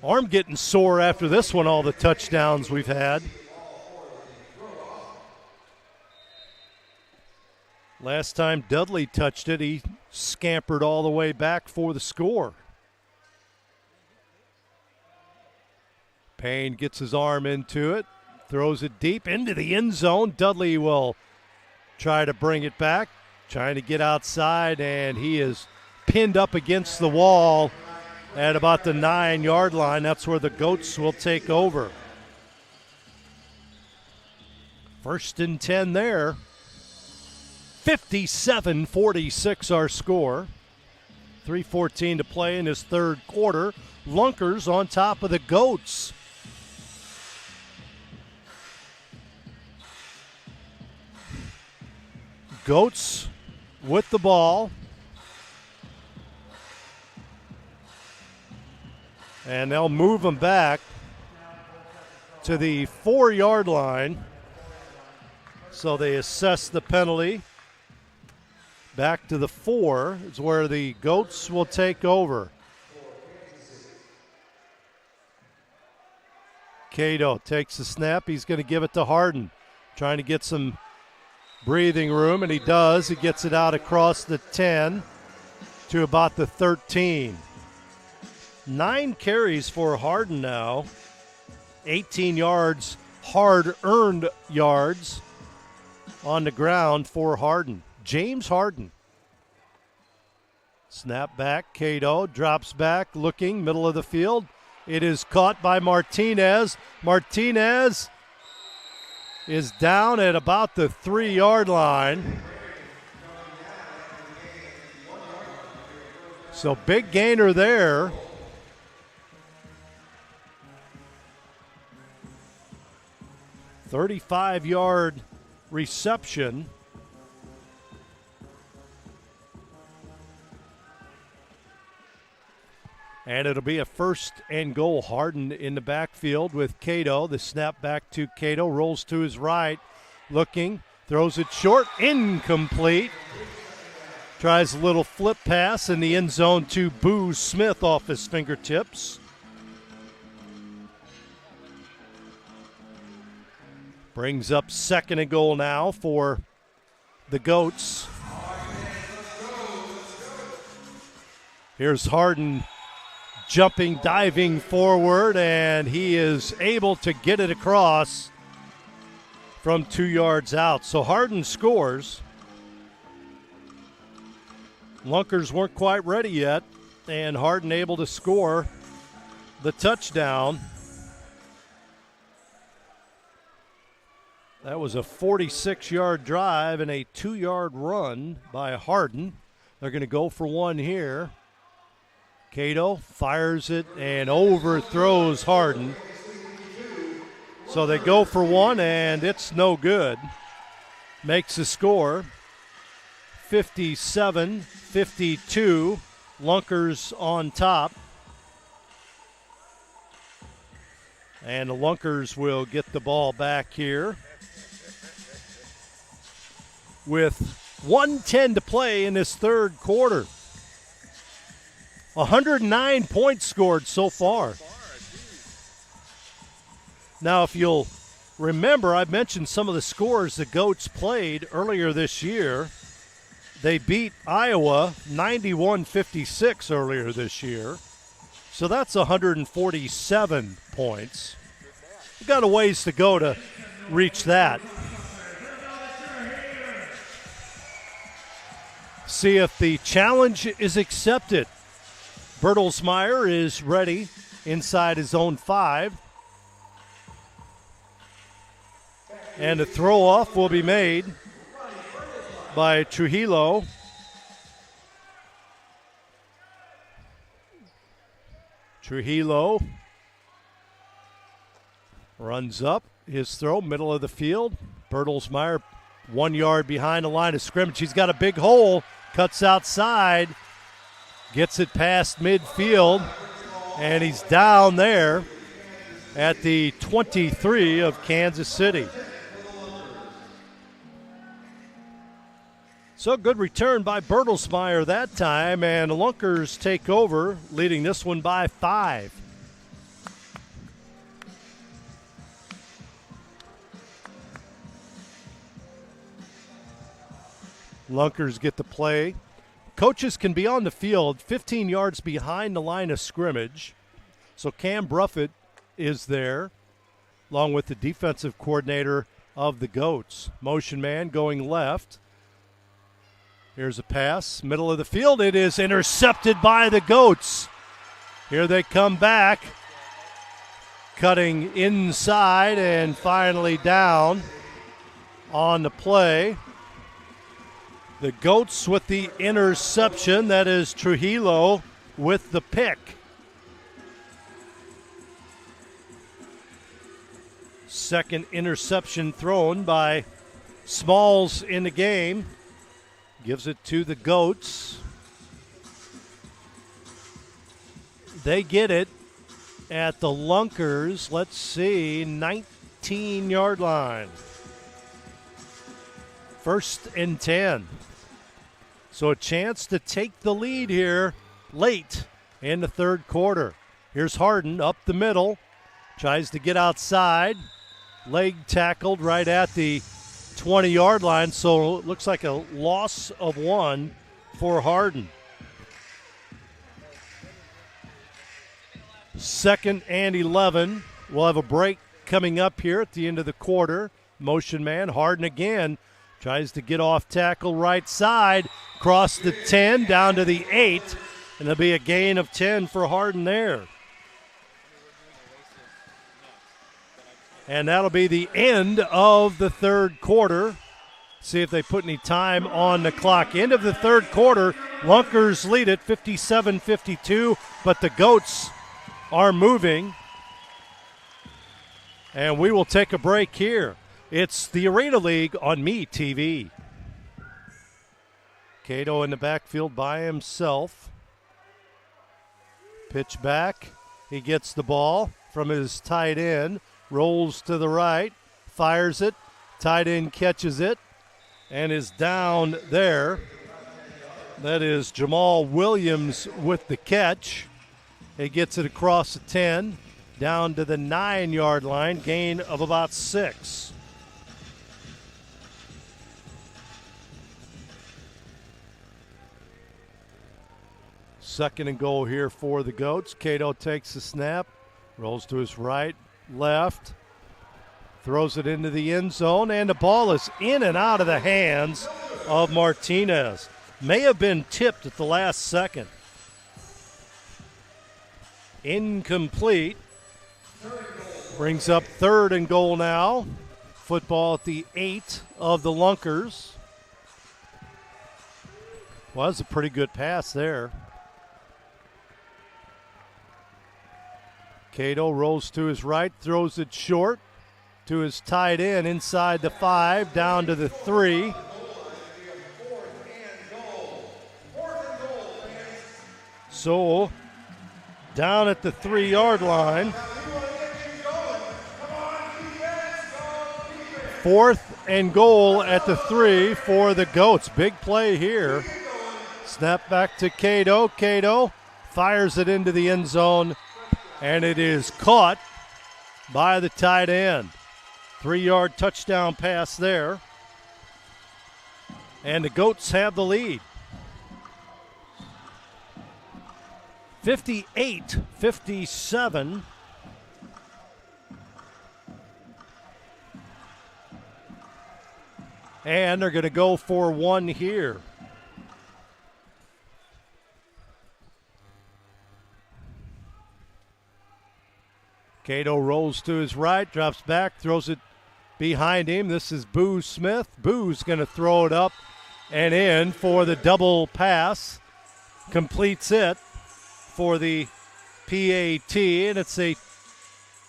Arm getting sore after this one, all the touchdowns we've had. Last time Dudley touched it, he scampered all the way back for the score. Payne gets his arm into it, throws it deep into the end zone. Dudley will try to bring it back, trying to get outside, and he is pinned up against the wall at about the 9-yard line. That's where the Goats will take over. 1st and 10 there. 57-46 our score. 3:14 to play in this third quarter. Lunkers on top of the Goats. Goats with the ball. And they'll move them back to the 4-yard line. So they assess the penalty. Back to the 4 is where the Goats will take over. Cato takes the snap. He's going to give it to Harden. Trying to get some breathing room, and he does. He gets it out across the 10 to about the 13. 9 carries for Harden now. 18 yards, hard-earned yards on the ground for Harden. James Harden. Snap back, Cato drops back, looking, middle of the field. It is caught by Martinez. Martinez is down at about the 3-yard line. So big gainer there. "35-yard reception. And it'll be a 1st and goal. Harden in the backfield with Cato. The snap back to Cato. Rolls to his right. Looking. Throws it short. Incomplete. Tries a little flip pass in the end zone to Boo Smith off his fingertips. Brings up 2nd and goal now for the Goats. Here's Harden jumping, diving forward, and he is able to get it across from 2 yards out. So Harden scores. Lunkers weren't quite ready yet, and Harden able to score the touchdown. That was a 46-yard drive and a 2-yard run by Harden. They're going to go for one here. Cato fires it and overthrows Harden. So they go for one, and it's no good. Makes the score 57-52. Lunkers on top. And the Lunkers will get the ball back here with 1:10 to play in this third quarter. 109 points scored so far. Now, if you'll remember, I mentioned some of the scores the Goats played earlier this year. They beat Iowa 91-56 earlier this year. So that's 147 points. We've got a ways to go to reach that. See if the challenge is accepted. Bertelsmeyer is ready inside his own 5. And a throw-off will be made by Trujillo. Trujillo runs up his throw, middle of the field. Bertelsmeyer 1 yard behind the line of scrimmage. He's got a big hole, cuts outside, gets it past midfield, and he's down there at the 23 of Kansas City. So good return by Bertelsmeyer that time, and the Lunkers take over, leading this one by 5. Lunkers get the play. Coaches can be on the field 15 yards behind the line of scrimmage. So Cam Bruffett is there, along with the defensive coordinator of the Goats. Motion man going left. Here's a pass, middle of the field. It is intercepted by the Goats. Here they come back, cutting inside and finally down on the play. The Goats with the interception. That is Trujillo with the pick. Second interception thrown by Smalls in the game. Gives it to the Goats. They get it at the Lunkers, 19-yard line. 1st and 10. So a chance to take the lead here late in the third quarter. Here's Harden up the middle. Tries to get outside. Leg tackled right at the 20-yard line, so it looks like a loss of 1 for Harden. 2nd and 11. We'll have a break coming up here at the end of the quarter. Motion man, Harden again. Tries to get off tackle right side. Cross the 10, down to the 8. And there'll be a gain of 10 for Harden there. And that'll be the end of the third quarter. See if they put any time on the clock. End of the third quarter. Lunkers lead it 57-52, but the Goats are moving. And we will take a break here. It's the Arena League on MeTV. Cato in the backfield by himself. Pitch back. He gets the ball from his tight end. Rolls to the right, fires it, tight end catches it, and is down there. That is Jamal Williams with the catch. He gets it across the 10, down to the 9-yard line, gain of about 6. Second and goal here for the Goats. Cato takes the snap, rolls to his right, left, throws it into the end zone, and the ball is in and out of the hands of Martinez. May have been tipped at the last second. Incomplete. Brings up 3rd and goal now. Football at the 8 of the Lunkers. Well, that's a pretty good pass there. Cato rolls to his right, throws it short to his tight end inside the 5, down to the 3. So down at the 3-yard line. 4th and goal at the 3 for the Goats. Big play here. Snap back to Cato. Cato fires it into the end zone. And it is caught by the tight end. 3-yard touchdown pass there. And the Goats have the lead. 58-57. And they're going to go for one here. Cato rolls to his right, drops back, throws it behind him. This is Boo Smith. Boo's going to throw it up and in for the double pass. Completes it for the PAT, and it's a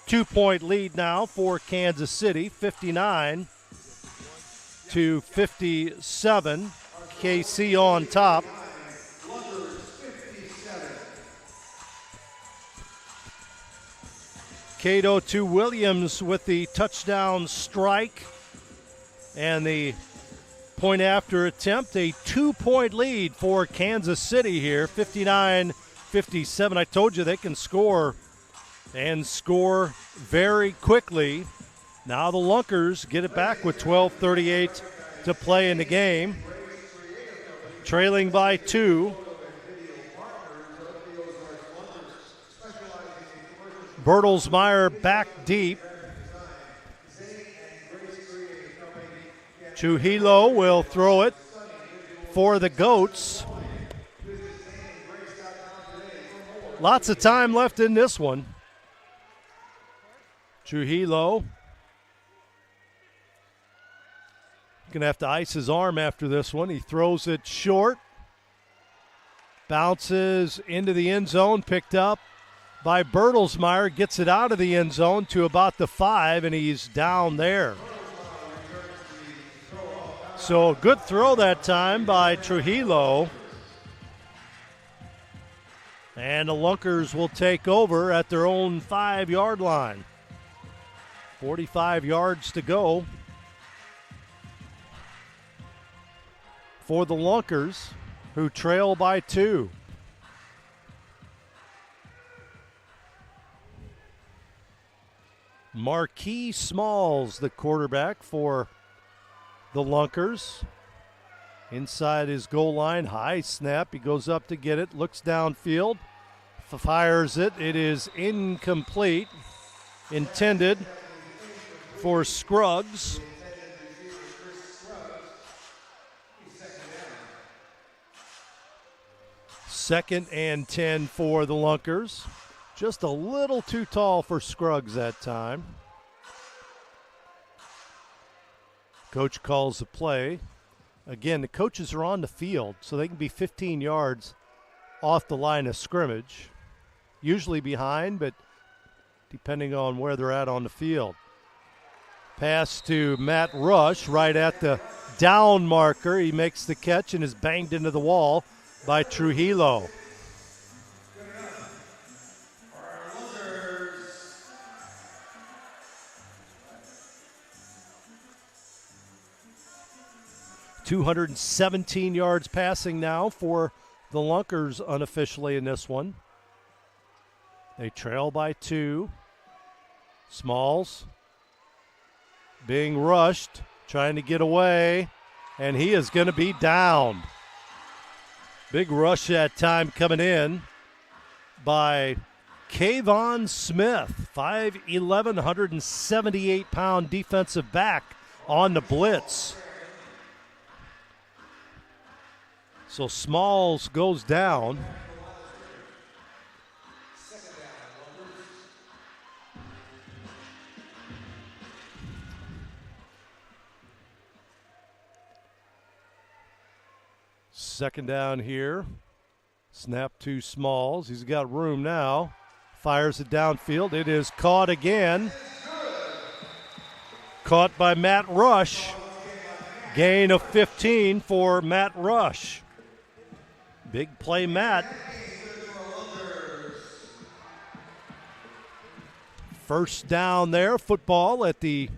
2-point lead now for Kansas City, 59-57. KC on top. Cato to Williams with the touchdown strike and the point after attempt. A 2-point lead for Kansas City here, 59-57. I told you they can score and score very quickly. Now the Lunkers get it back with 12:38 to play in the game. Trailing by 2. Bertelsmeyer back deep. Trujillo will throw it for the Goats. Lots of time left in this one. Trujillo going to have to ice his arm after this one. He throws it short. Bounces into the end zone, picked up by Bertelsmeyer. Gets it out of the end zone to about the 5, and he's down there. So good throw that time by Trujillo. And the Lunkers will take over at their own 5-yard line. 45 yards to go for the Lunkers, who trail by 2. Marquis Smalls, the quarterback for the Lunkers. Inside his goal line, high snap. He goes up to get it, looks downfield, fires it. It is incomplete. Intended for Scruggs. Second and 10 for the Lunkers. Just a little too tall for Scruggs that time. Coach calls the play. Again, the coaches are on the field, so they can be 15 yards off the line of scrimmage. Usually behind, but depending on where they're at on the field. Pass to Matt Rush right at the down marker. He makes the catch and is banged into the wall by Trujillo. .217 yards passing now for the Lunkers unofficially in this one. They trail by 2. Smalls being rushed, trying to get away, and he is going to be downed. Big rush that time coming in by Kayvon Smith, 5'11", 178-pound defensive back on the blitz. So Smalls goes down. Second down here. Snap to Smalls. He's got room now. Fires it downfield. It is caught again. Caught by Matt Rush. Gain of 15 for Matt Rush. Big play, Matt. First down there. Football at the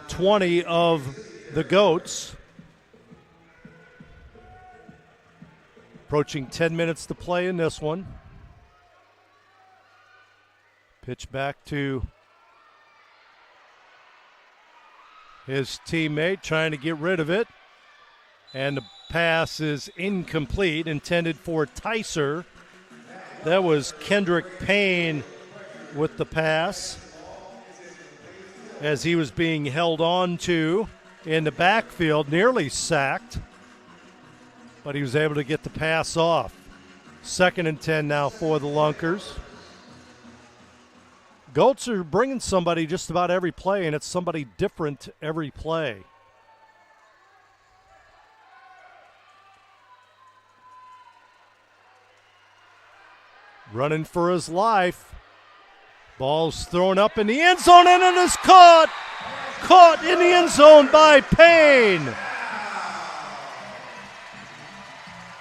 20 of the Goats. Approaching 10 minutes to play in this one. Pitch back to His teammate trying to get rid of it. And the pass is incomplete, intended for Tyser. That was Kendrick Payne with the pass as he was being held on to in the backfield, nearly sacked, but he was able to get the pass off. 2nd and 10 now for the Lunkers. Goats are bringing somebody just about every play, and it's somebody different every play. Running for his life. Ball's thrown up in the end zone, and it is caught. Caught in the end zone by Payne.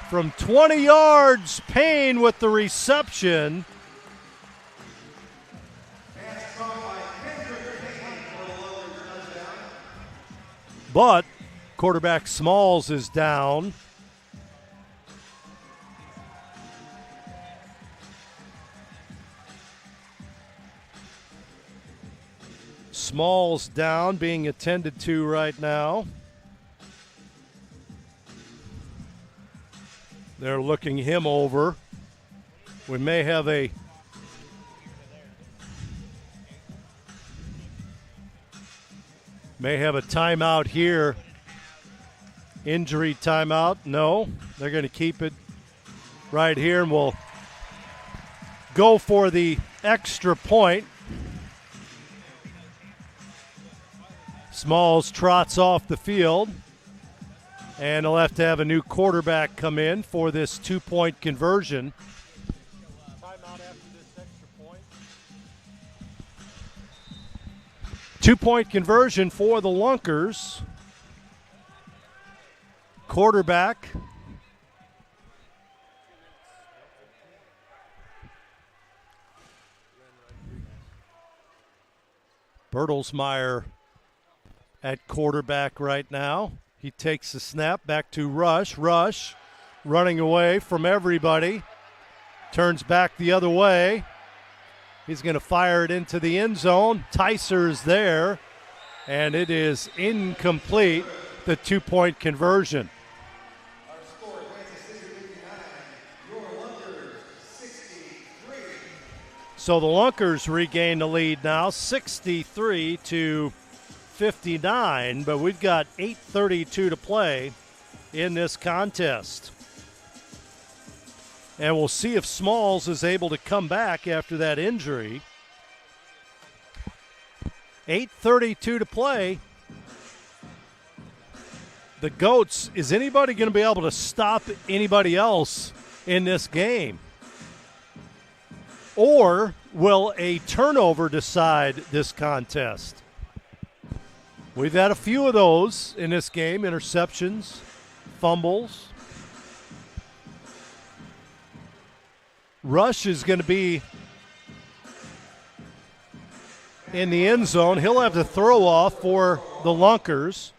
From 20 yards, Payne with the reception. But quarterback Smalls is down. Smalls down, being attended to right now. They're looking him over. We may have a timeout here. Injury timeout. No, they're going to keep it right here, and we'll go for the extra point. Smalls trots off the field, and they'll have to have a new quarterback come in for this 2-point conversion. Timeout after this extra point. 2-point conversion for the Lunkers. Quarterback Bertelsmeyer at quarterback right now. He takes the snap back to Rush. Rush running away from everybody. Turns back the other way. He's going to fire it into the end zone. Tyser's there, and it is incomplete, the 2-point conversion. Our score, Kansas City 59, your Lunkers 63. So the Lunkers regain the lead now, 63-59, but we've got 8:32 to play in this contest. And we'll see if Smalls is able to come back after that injury. 8:32 to play. The Goats, is anybody going to be able to stop anybody else in this game? Or will a turnover decide this contest? We've had a few of those in this game, interceptions, fumbles. Rush is going to be in the end zone. He'll have to throw off for the Lunkers.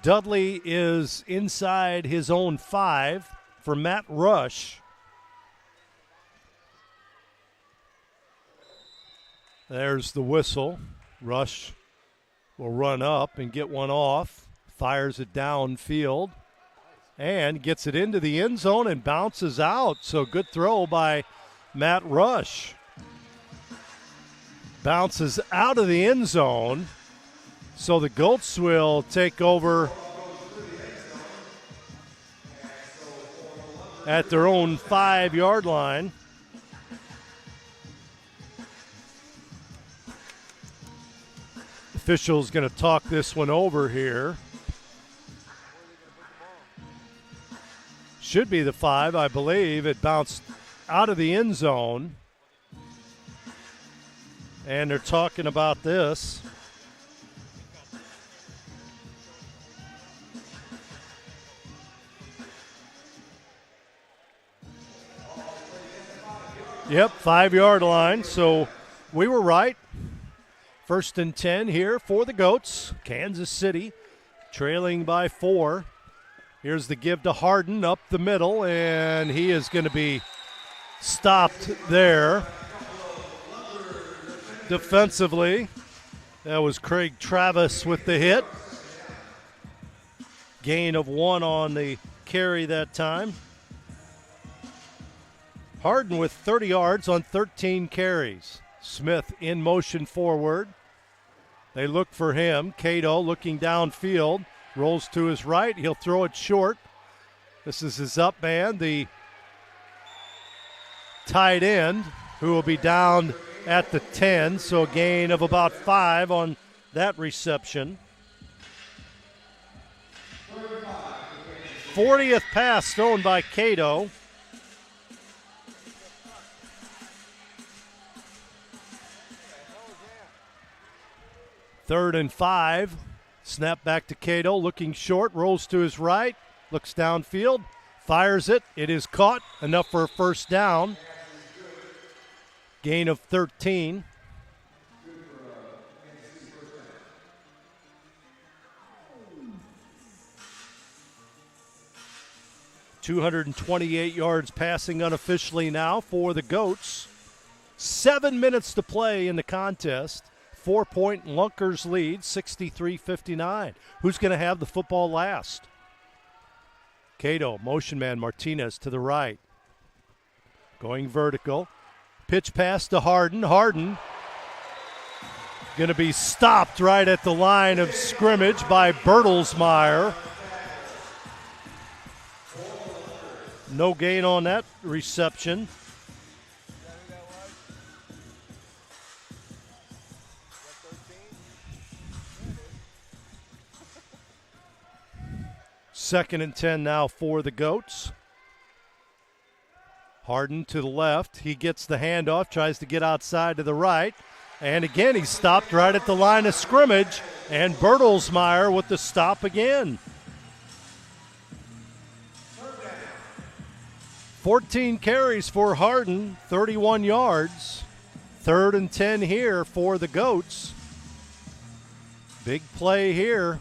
Dudley is inside his own 5 for Matt Rush. There's the whistle. Rush will run up and get one off, fires it downfield, and gets it into the end zone and bounces out. So good throw by Matt Rush. Bounces out of the end zone. So the Goats will take over at their own 5-yard line. Official's going to talk this one over here. Should be the 5, I believe. It bounced out of the end zone. And they're talking about this. Yep, 5-yard line. So we were right. 1st and 10 here for the Goats. Kansas City trailing by 4. Here's the give to Harden up the middle, and he is going to be stopped there defensively. That was Craig Travis with the hit. Gain of 1 on the carry that time. Harden with 30 yards on 13 carries. Smith in motion forward. They look for him. Cato looking downfield. Rolls to his right. He'll throw it short. This is his up man, the tight end, who will be down at the 10. So a gain of about 5 on that reception. 40th pass thrown by Cato. Third and 5. Snap back to Cato, looking short, rolls to his right, looks downfield, fires it. It is caught, enough for a first down. Gain of 13. .228 yards passing unofficially now for the Goats. 7 minutes to play in the contest. 4-point Lunkers lead, 63-59. Who's going to have the football last? Cato, motion man Martinez to the right. Going vertical. Pitch pass to Harden. Harden going to be stopped right at the line of scrimmage by Bertelsmeyer. No gain on that reception. Second and 10 now for the Goats. Harden to the left. He gets the handoff, tries to get outside to the right. And again, he's stopped right at the line of scrimmage. And Bertelsmeyer with the stop again. 14 carries for Harden, 31 yards. Third and 10 here for the Goats. Big play here.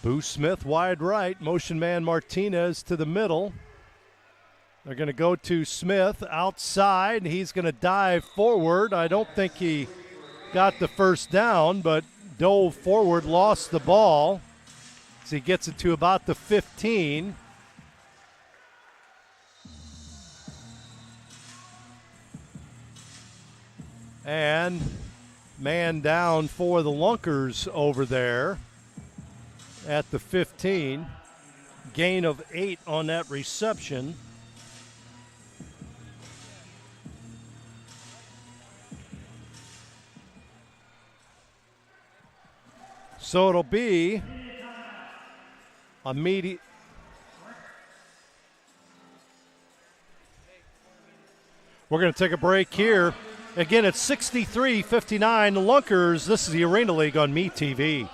Boo Smith wide right. Motion man Martinez to the middle. They're going to go to Smith outside. He's going to dive forward. I don't think he got the first down, but dove forward, lost the ball. So he gets it to about the 15. And man down for the Lunkers over there at the 15. Gain of 8 on that reception. So it'll be immediate. We're going to take a break here. Again, it's 63-59. The Lunkers, this is the Arena League on MeTV.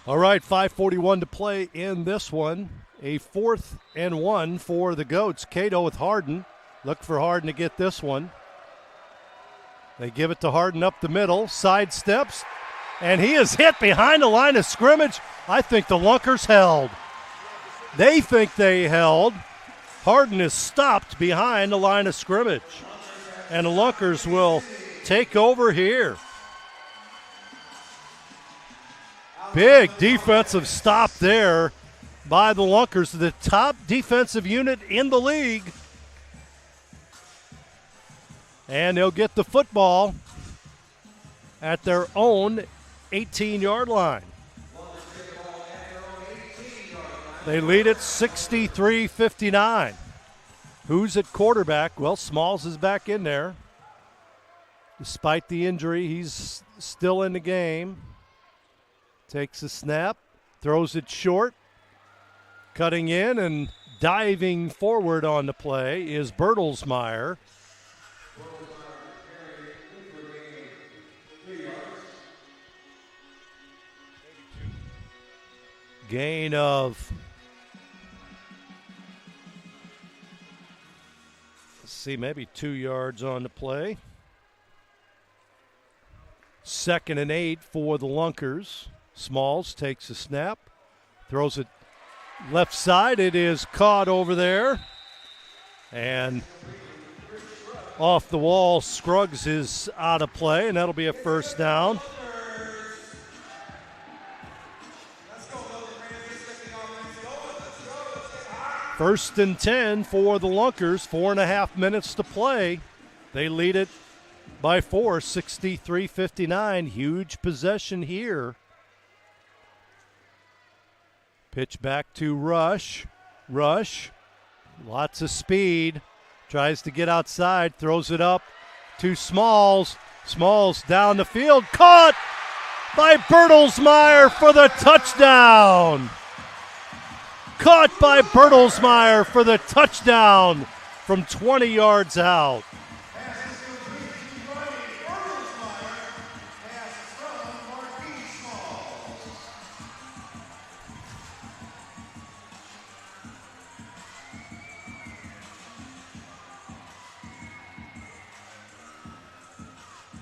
All right, 5:41 to play in this one. A 4th and 1 for the Goats. Cato with Harden. Look for Harden to get this one. They give it to Harden up the middle, sidesteps, and he is hit behind the line of scrimmage. I think the Lunkers held. They think they held. Harden is stopped behind the line of scrimmage, and the Lunkers will take over here. Big defensive stop there by the Lunkers, the top defensive unit in the league. And they'll get the football at their own 18-yard line. They lead it 63-59. Who's at quarterback? Well, Smalls is back in there. Despite the injury, he's still in the game. Takes a snap, throws it short. Cutting in and diving forward on the play is Bertelsmeyer. Gain of, let's see, maybe 2 yards on the play. 2nd and 8 for the Lunkers. Smalls takes a snap, throws it left side. It is caught over there. And off the wall, Scruggs is out of play, and that'll be a first down. First and 10 for the Lunkers, 4.5 minutes to play. They lead it by 4, 63-59. Huge possession here. Pitch back to Rush. Rush, lots of speed. Tries to get outside, throws it up to Smalls. Smalls down the field, caught by Bertelsmeyer for the touchdown. Caught by Bertelsmeyer for the touchdown from 20 yards out.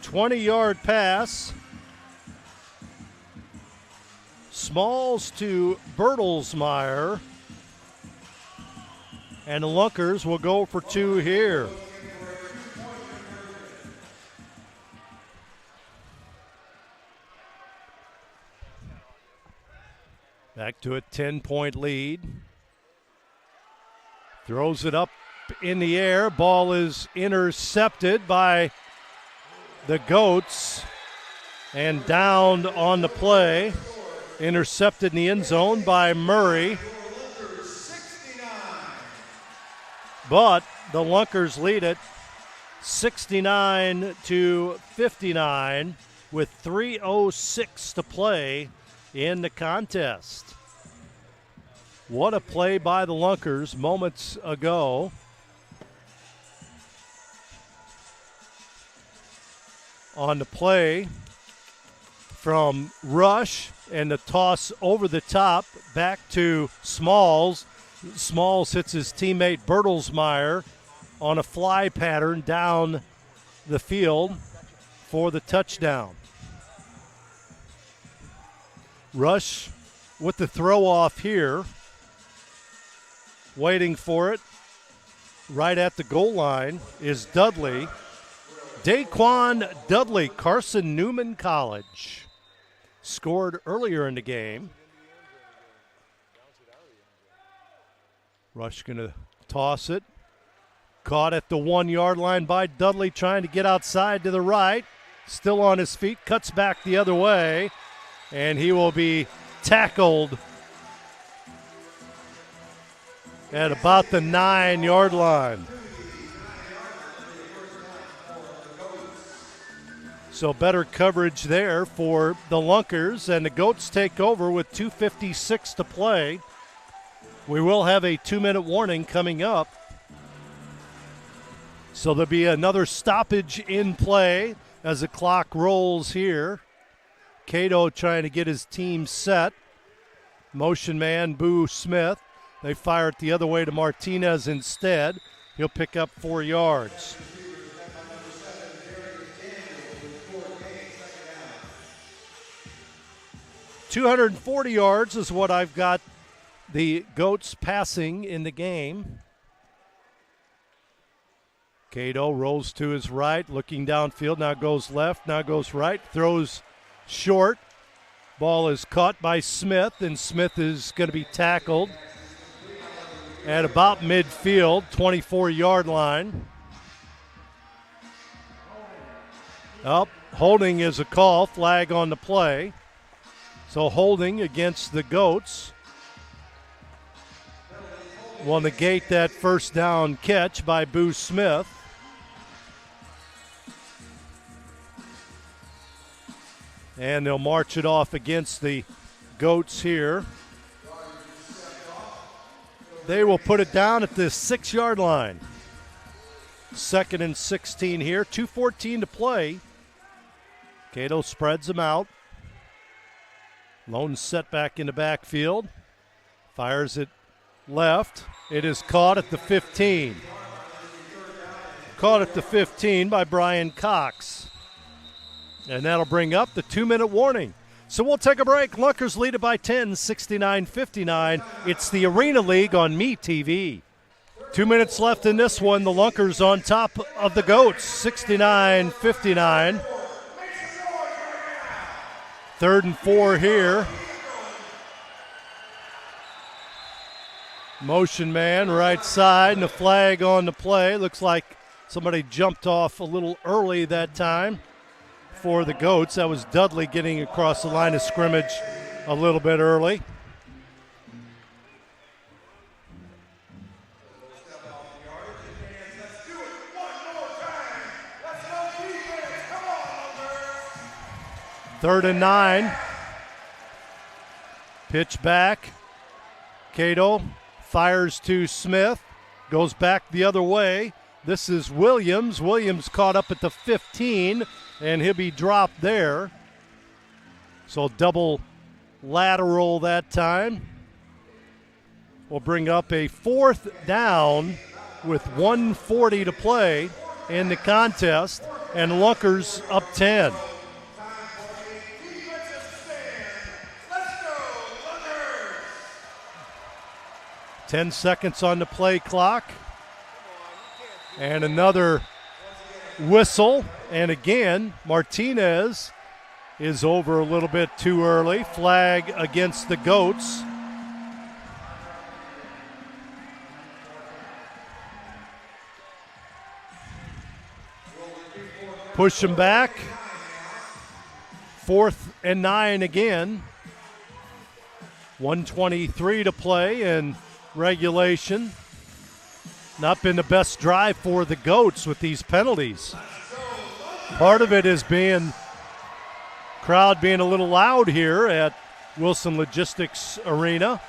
20-yard pass. Smalls to Bertelsmeyer. And the Lunkers will go for 2 here. Back to a 10-point lead. Throws it up in the air. Ball is intercepted by the Goats and downed on the play. Intercepted in the end zone by Murray. But the Lunkers lead it 69-59 with 3:06 to play in the contest. What a play by the Lunkers moments ago. On the play from Rush and the toss over the top back to Smalls. Smalls hits his teammate Bertelsmeyer on a fly pattern down the field for the touchdown. Rush with the throw off here. Waiting for it right at the goal line is Dudley. Daquan Dudley, Carson Newman College. Scored earlier in the game. Rush going to toss it. Caught at the 1-yard line by Dudley, trying to get outside to the right. Still on his feet, cuts back the other way, and he will be tackled at about the 9-yard line. So better coverage there for the Lunkers, and the Goats take over with 2:56 to play. We will have a 2-minute warning coming up. So there'll be another stoppage in play as the clock rolls here. Cato trying to get his team set. Motion man, Boo Smith. They fire it the other way to Martinez instead. He'll pick up 4 yards. .240 yards is what I've got the Goats passing in the game. Cato rolls to his right, looking downfield, now goes left, now goes right, throws short. Ball is caught by Smith, and Smith is going to be tackled at about midfield, 24-yard line. Holding is a call, flag on the play. So holding against the Goats will negate that first down catch by Boo Smith. And they'll march it off against the Goats here. They will put it down at the 6-yard line. 2nd and 16 here, 2:14 to play. Cato spreads them out. Lone setback in the backfield. Fires it left. It is caught at the 15. Caught at the 15 by Brian Cox. And that'll bring up the 2-minute warning. So we'll take a break. Lunkers lead it by 10, 69-59. It's the Arena League on MeTV. 2 minutes left in this one. The Lunkers on top of the Goats, 69-59. 3rd and 4 here. Motion man, right side, and a flag on the play. Looks like somebody jumped off a little early that time for the Goats. That was Dudley getting across the line of scrimmage a little bit early. Third and 9. Pitch back. Cato fires to Smith. Goes back the other way. This is Williams. Williams caught up at the 15, and he'll be dropped there. So double lateral that time. We'll bring up a 4th down with 1:40 to play in the contest, and Lunkers up 10. Ten seconds on the play clock. And another whistle. And again, Martinez is over a little bit too early. Flag against the Goats. Push him back. 4th and 9 again. 1:23 to play and regulation. Not been the best drive for the Goats with these penalties. Part of it is crowd being a little loud here at Wilson Logistics Arena.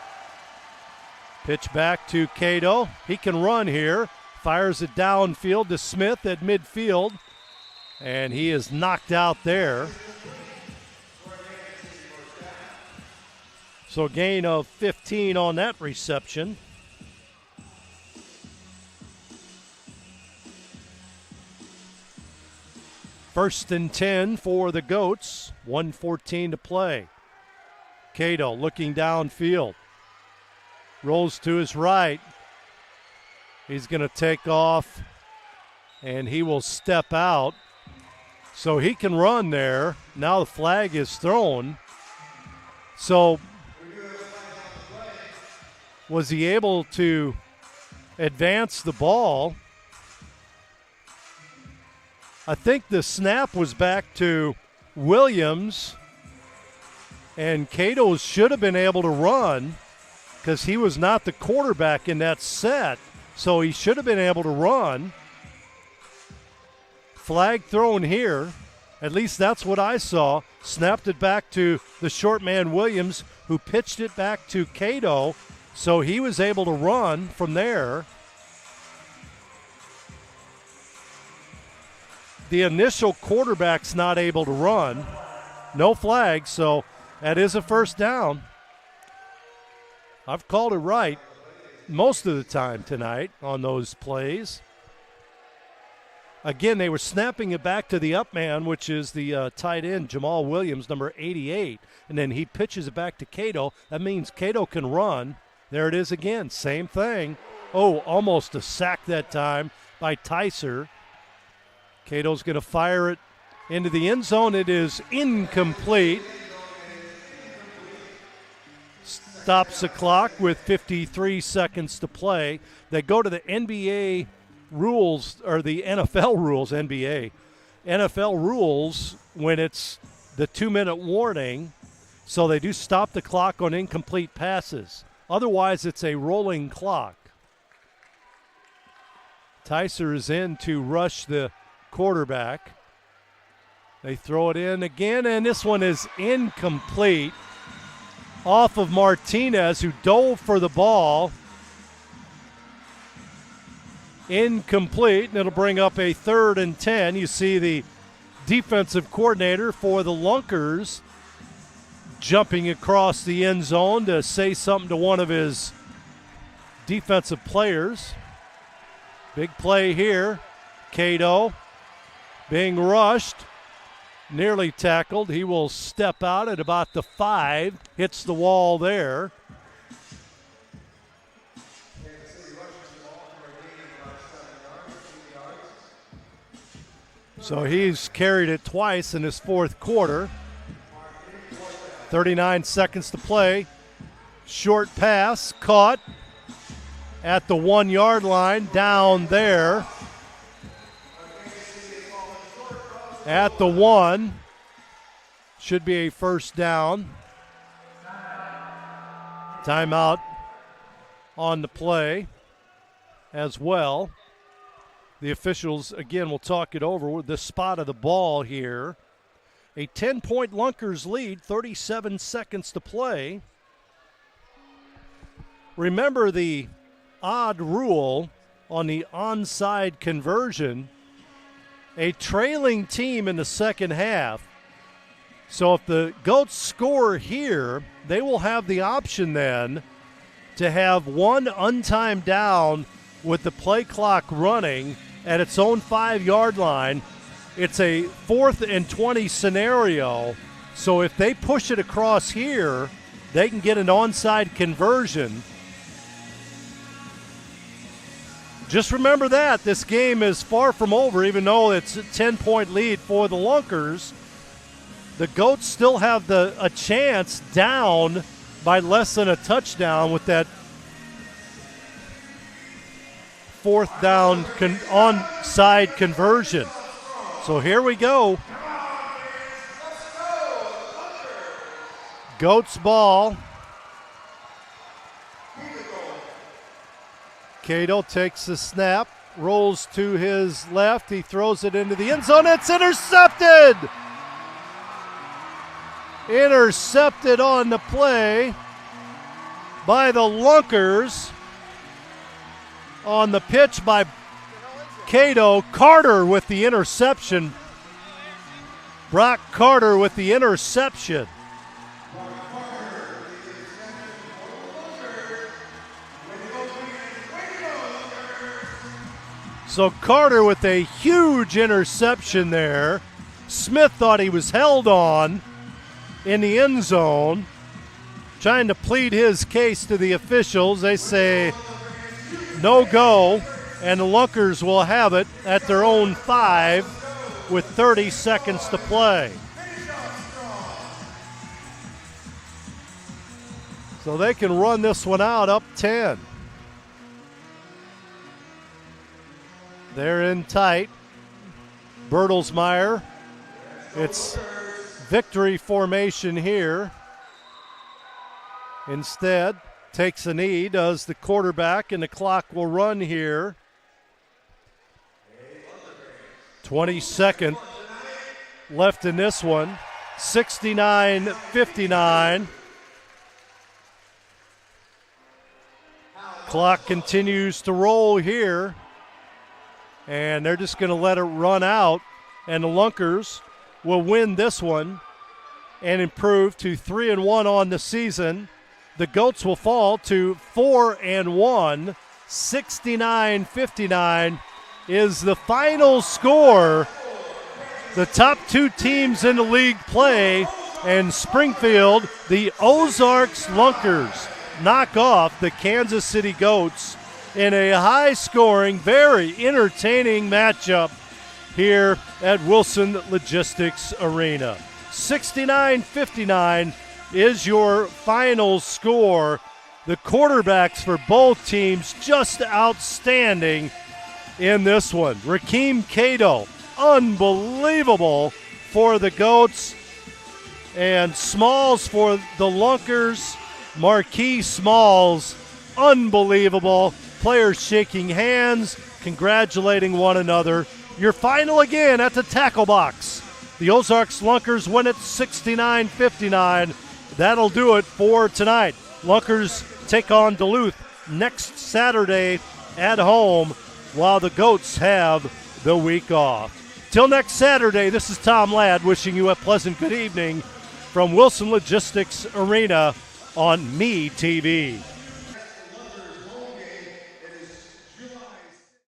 Pitch back to Cato. He can run here. Fires it downfield to Smith at midfield. And he is knocked out there. So a gain of 15 on that reception. First and 10 for the Goats. 1:14 to play. Cato looking downfield. Rolls to his right. He's going to take off, and he will step out. So he can run there. Now the flag is thrown. So was he able to advance the ball? I think the snap was back to Williams, and Cato should have been able to run because he was not the quarterback in that set, so he should have been able to run. Flag thrown here. At least that's what I saw. Snapped it back to the short man Williams, who pitched it back to Cato, so he was able to run from there. The initial quarterback's not able to run. No flag, so that is a first down. I've called it right most of the time tonight on those plays. Again, they were snapping it back to the up man, which is the tight end, Jamal Williams, number 88. And then he pitches it back to Cato. That means Cato can run. There it is again. Same thing. Oh, almost a sack that time by Tyser. Cato's going to fire it into the end zone. It is incomplete. Stops the clock with 53 seconds to play. They go to the NBA rules, or the NFL rules, NFL rules when it's the 2-minute warning, so they do stop the clock on incomplete passes. Otherwise, it's a rolling clock. Tyser is in to rush the quarterback. They throw it in again, and this one is incomplete. Off of Martinez, who dove for the ball. Incomplete, and it'll bring up a 3rd and 10. You see the defensive coordinator for the Lunkers jumping across the end zone to say something to one of his defensive players. Big play here. Cato being rushed, nearly tackled. He will step out at about the 5, hits the wall there. So he's carried it twice in his 4th quarter. 39 seconds to play. Short pass caught at the 1-yard line down there. At the 1. Should be a first down. Timeout on the play as well. The officials, again, will talk it over with the spot of the ball here. A 10-point Lunkers lead, 37 seconds to play. Remember the odd rule on the onside conversion. A trailing team in the second half. So if the Goats score here, they will have the option then to have one untimed down with the play clock running at its own 5-yard line. It's a 4th and 20 scenario. So if they push it across here, they can get an onside conversion. Just remember that. This game is far from over, even though it's a 10-point lead for the Lunkers. The Goats still have a chance down by less than a touchdown with that 4th down onside conversion. So here we go. Goats ball. Cato takes the snap, rolls to his left. He throws it into the end zone. It's intercepted! Intercepted on the play by the Lunkers. On the pitch by Cato. Carter with the interception. Brock Carter with the interception. So Carter with a huge interception there. Smith thought he was held on in the end zone, trying to plead his case to the officials. They say no go, and the Lunkers will have it at their own 5 with 30 seconds to play. So they can run this one out up 10. They're in tight. Bertelsmeyer. It's victory formation here. Instead, takes a knee, does the quarterback, and the clock will run here. 22nd left in this one. 69-59. Clock continues to roll here. And they're just going to let it run out. And the Lunkers will win this one and improve to 3-1 on the season. the Goats will fall to 4-1. 69-59 is the final score. The top two teams in the league play, and Springfield, the Ozarks Lunkers, knock off the Kansas City Goats in a high-scoring, very entertaining matchup here at Wilson Logistics Arena. 69-59 is your final score. The quarterbacks for both teams just outstanding in this one. Rakeem Cato, unbelievable for the Goats. And Smalls for the Lunkers. Marquis Smalls, unbelievable. Players shaking hands, congratulating one another. Your final again at the tackle box. The Ozarks Lunkers win it 69-59. That'll do it for tonight. Lunkers take on Duluth next Saturday at home, while the Goats have the week off. Till next Saturday, this is Tom Ladd wishing you a pleasant good evening from Wilson Logistics Arena on MeTV.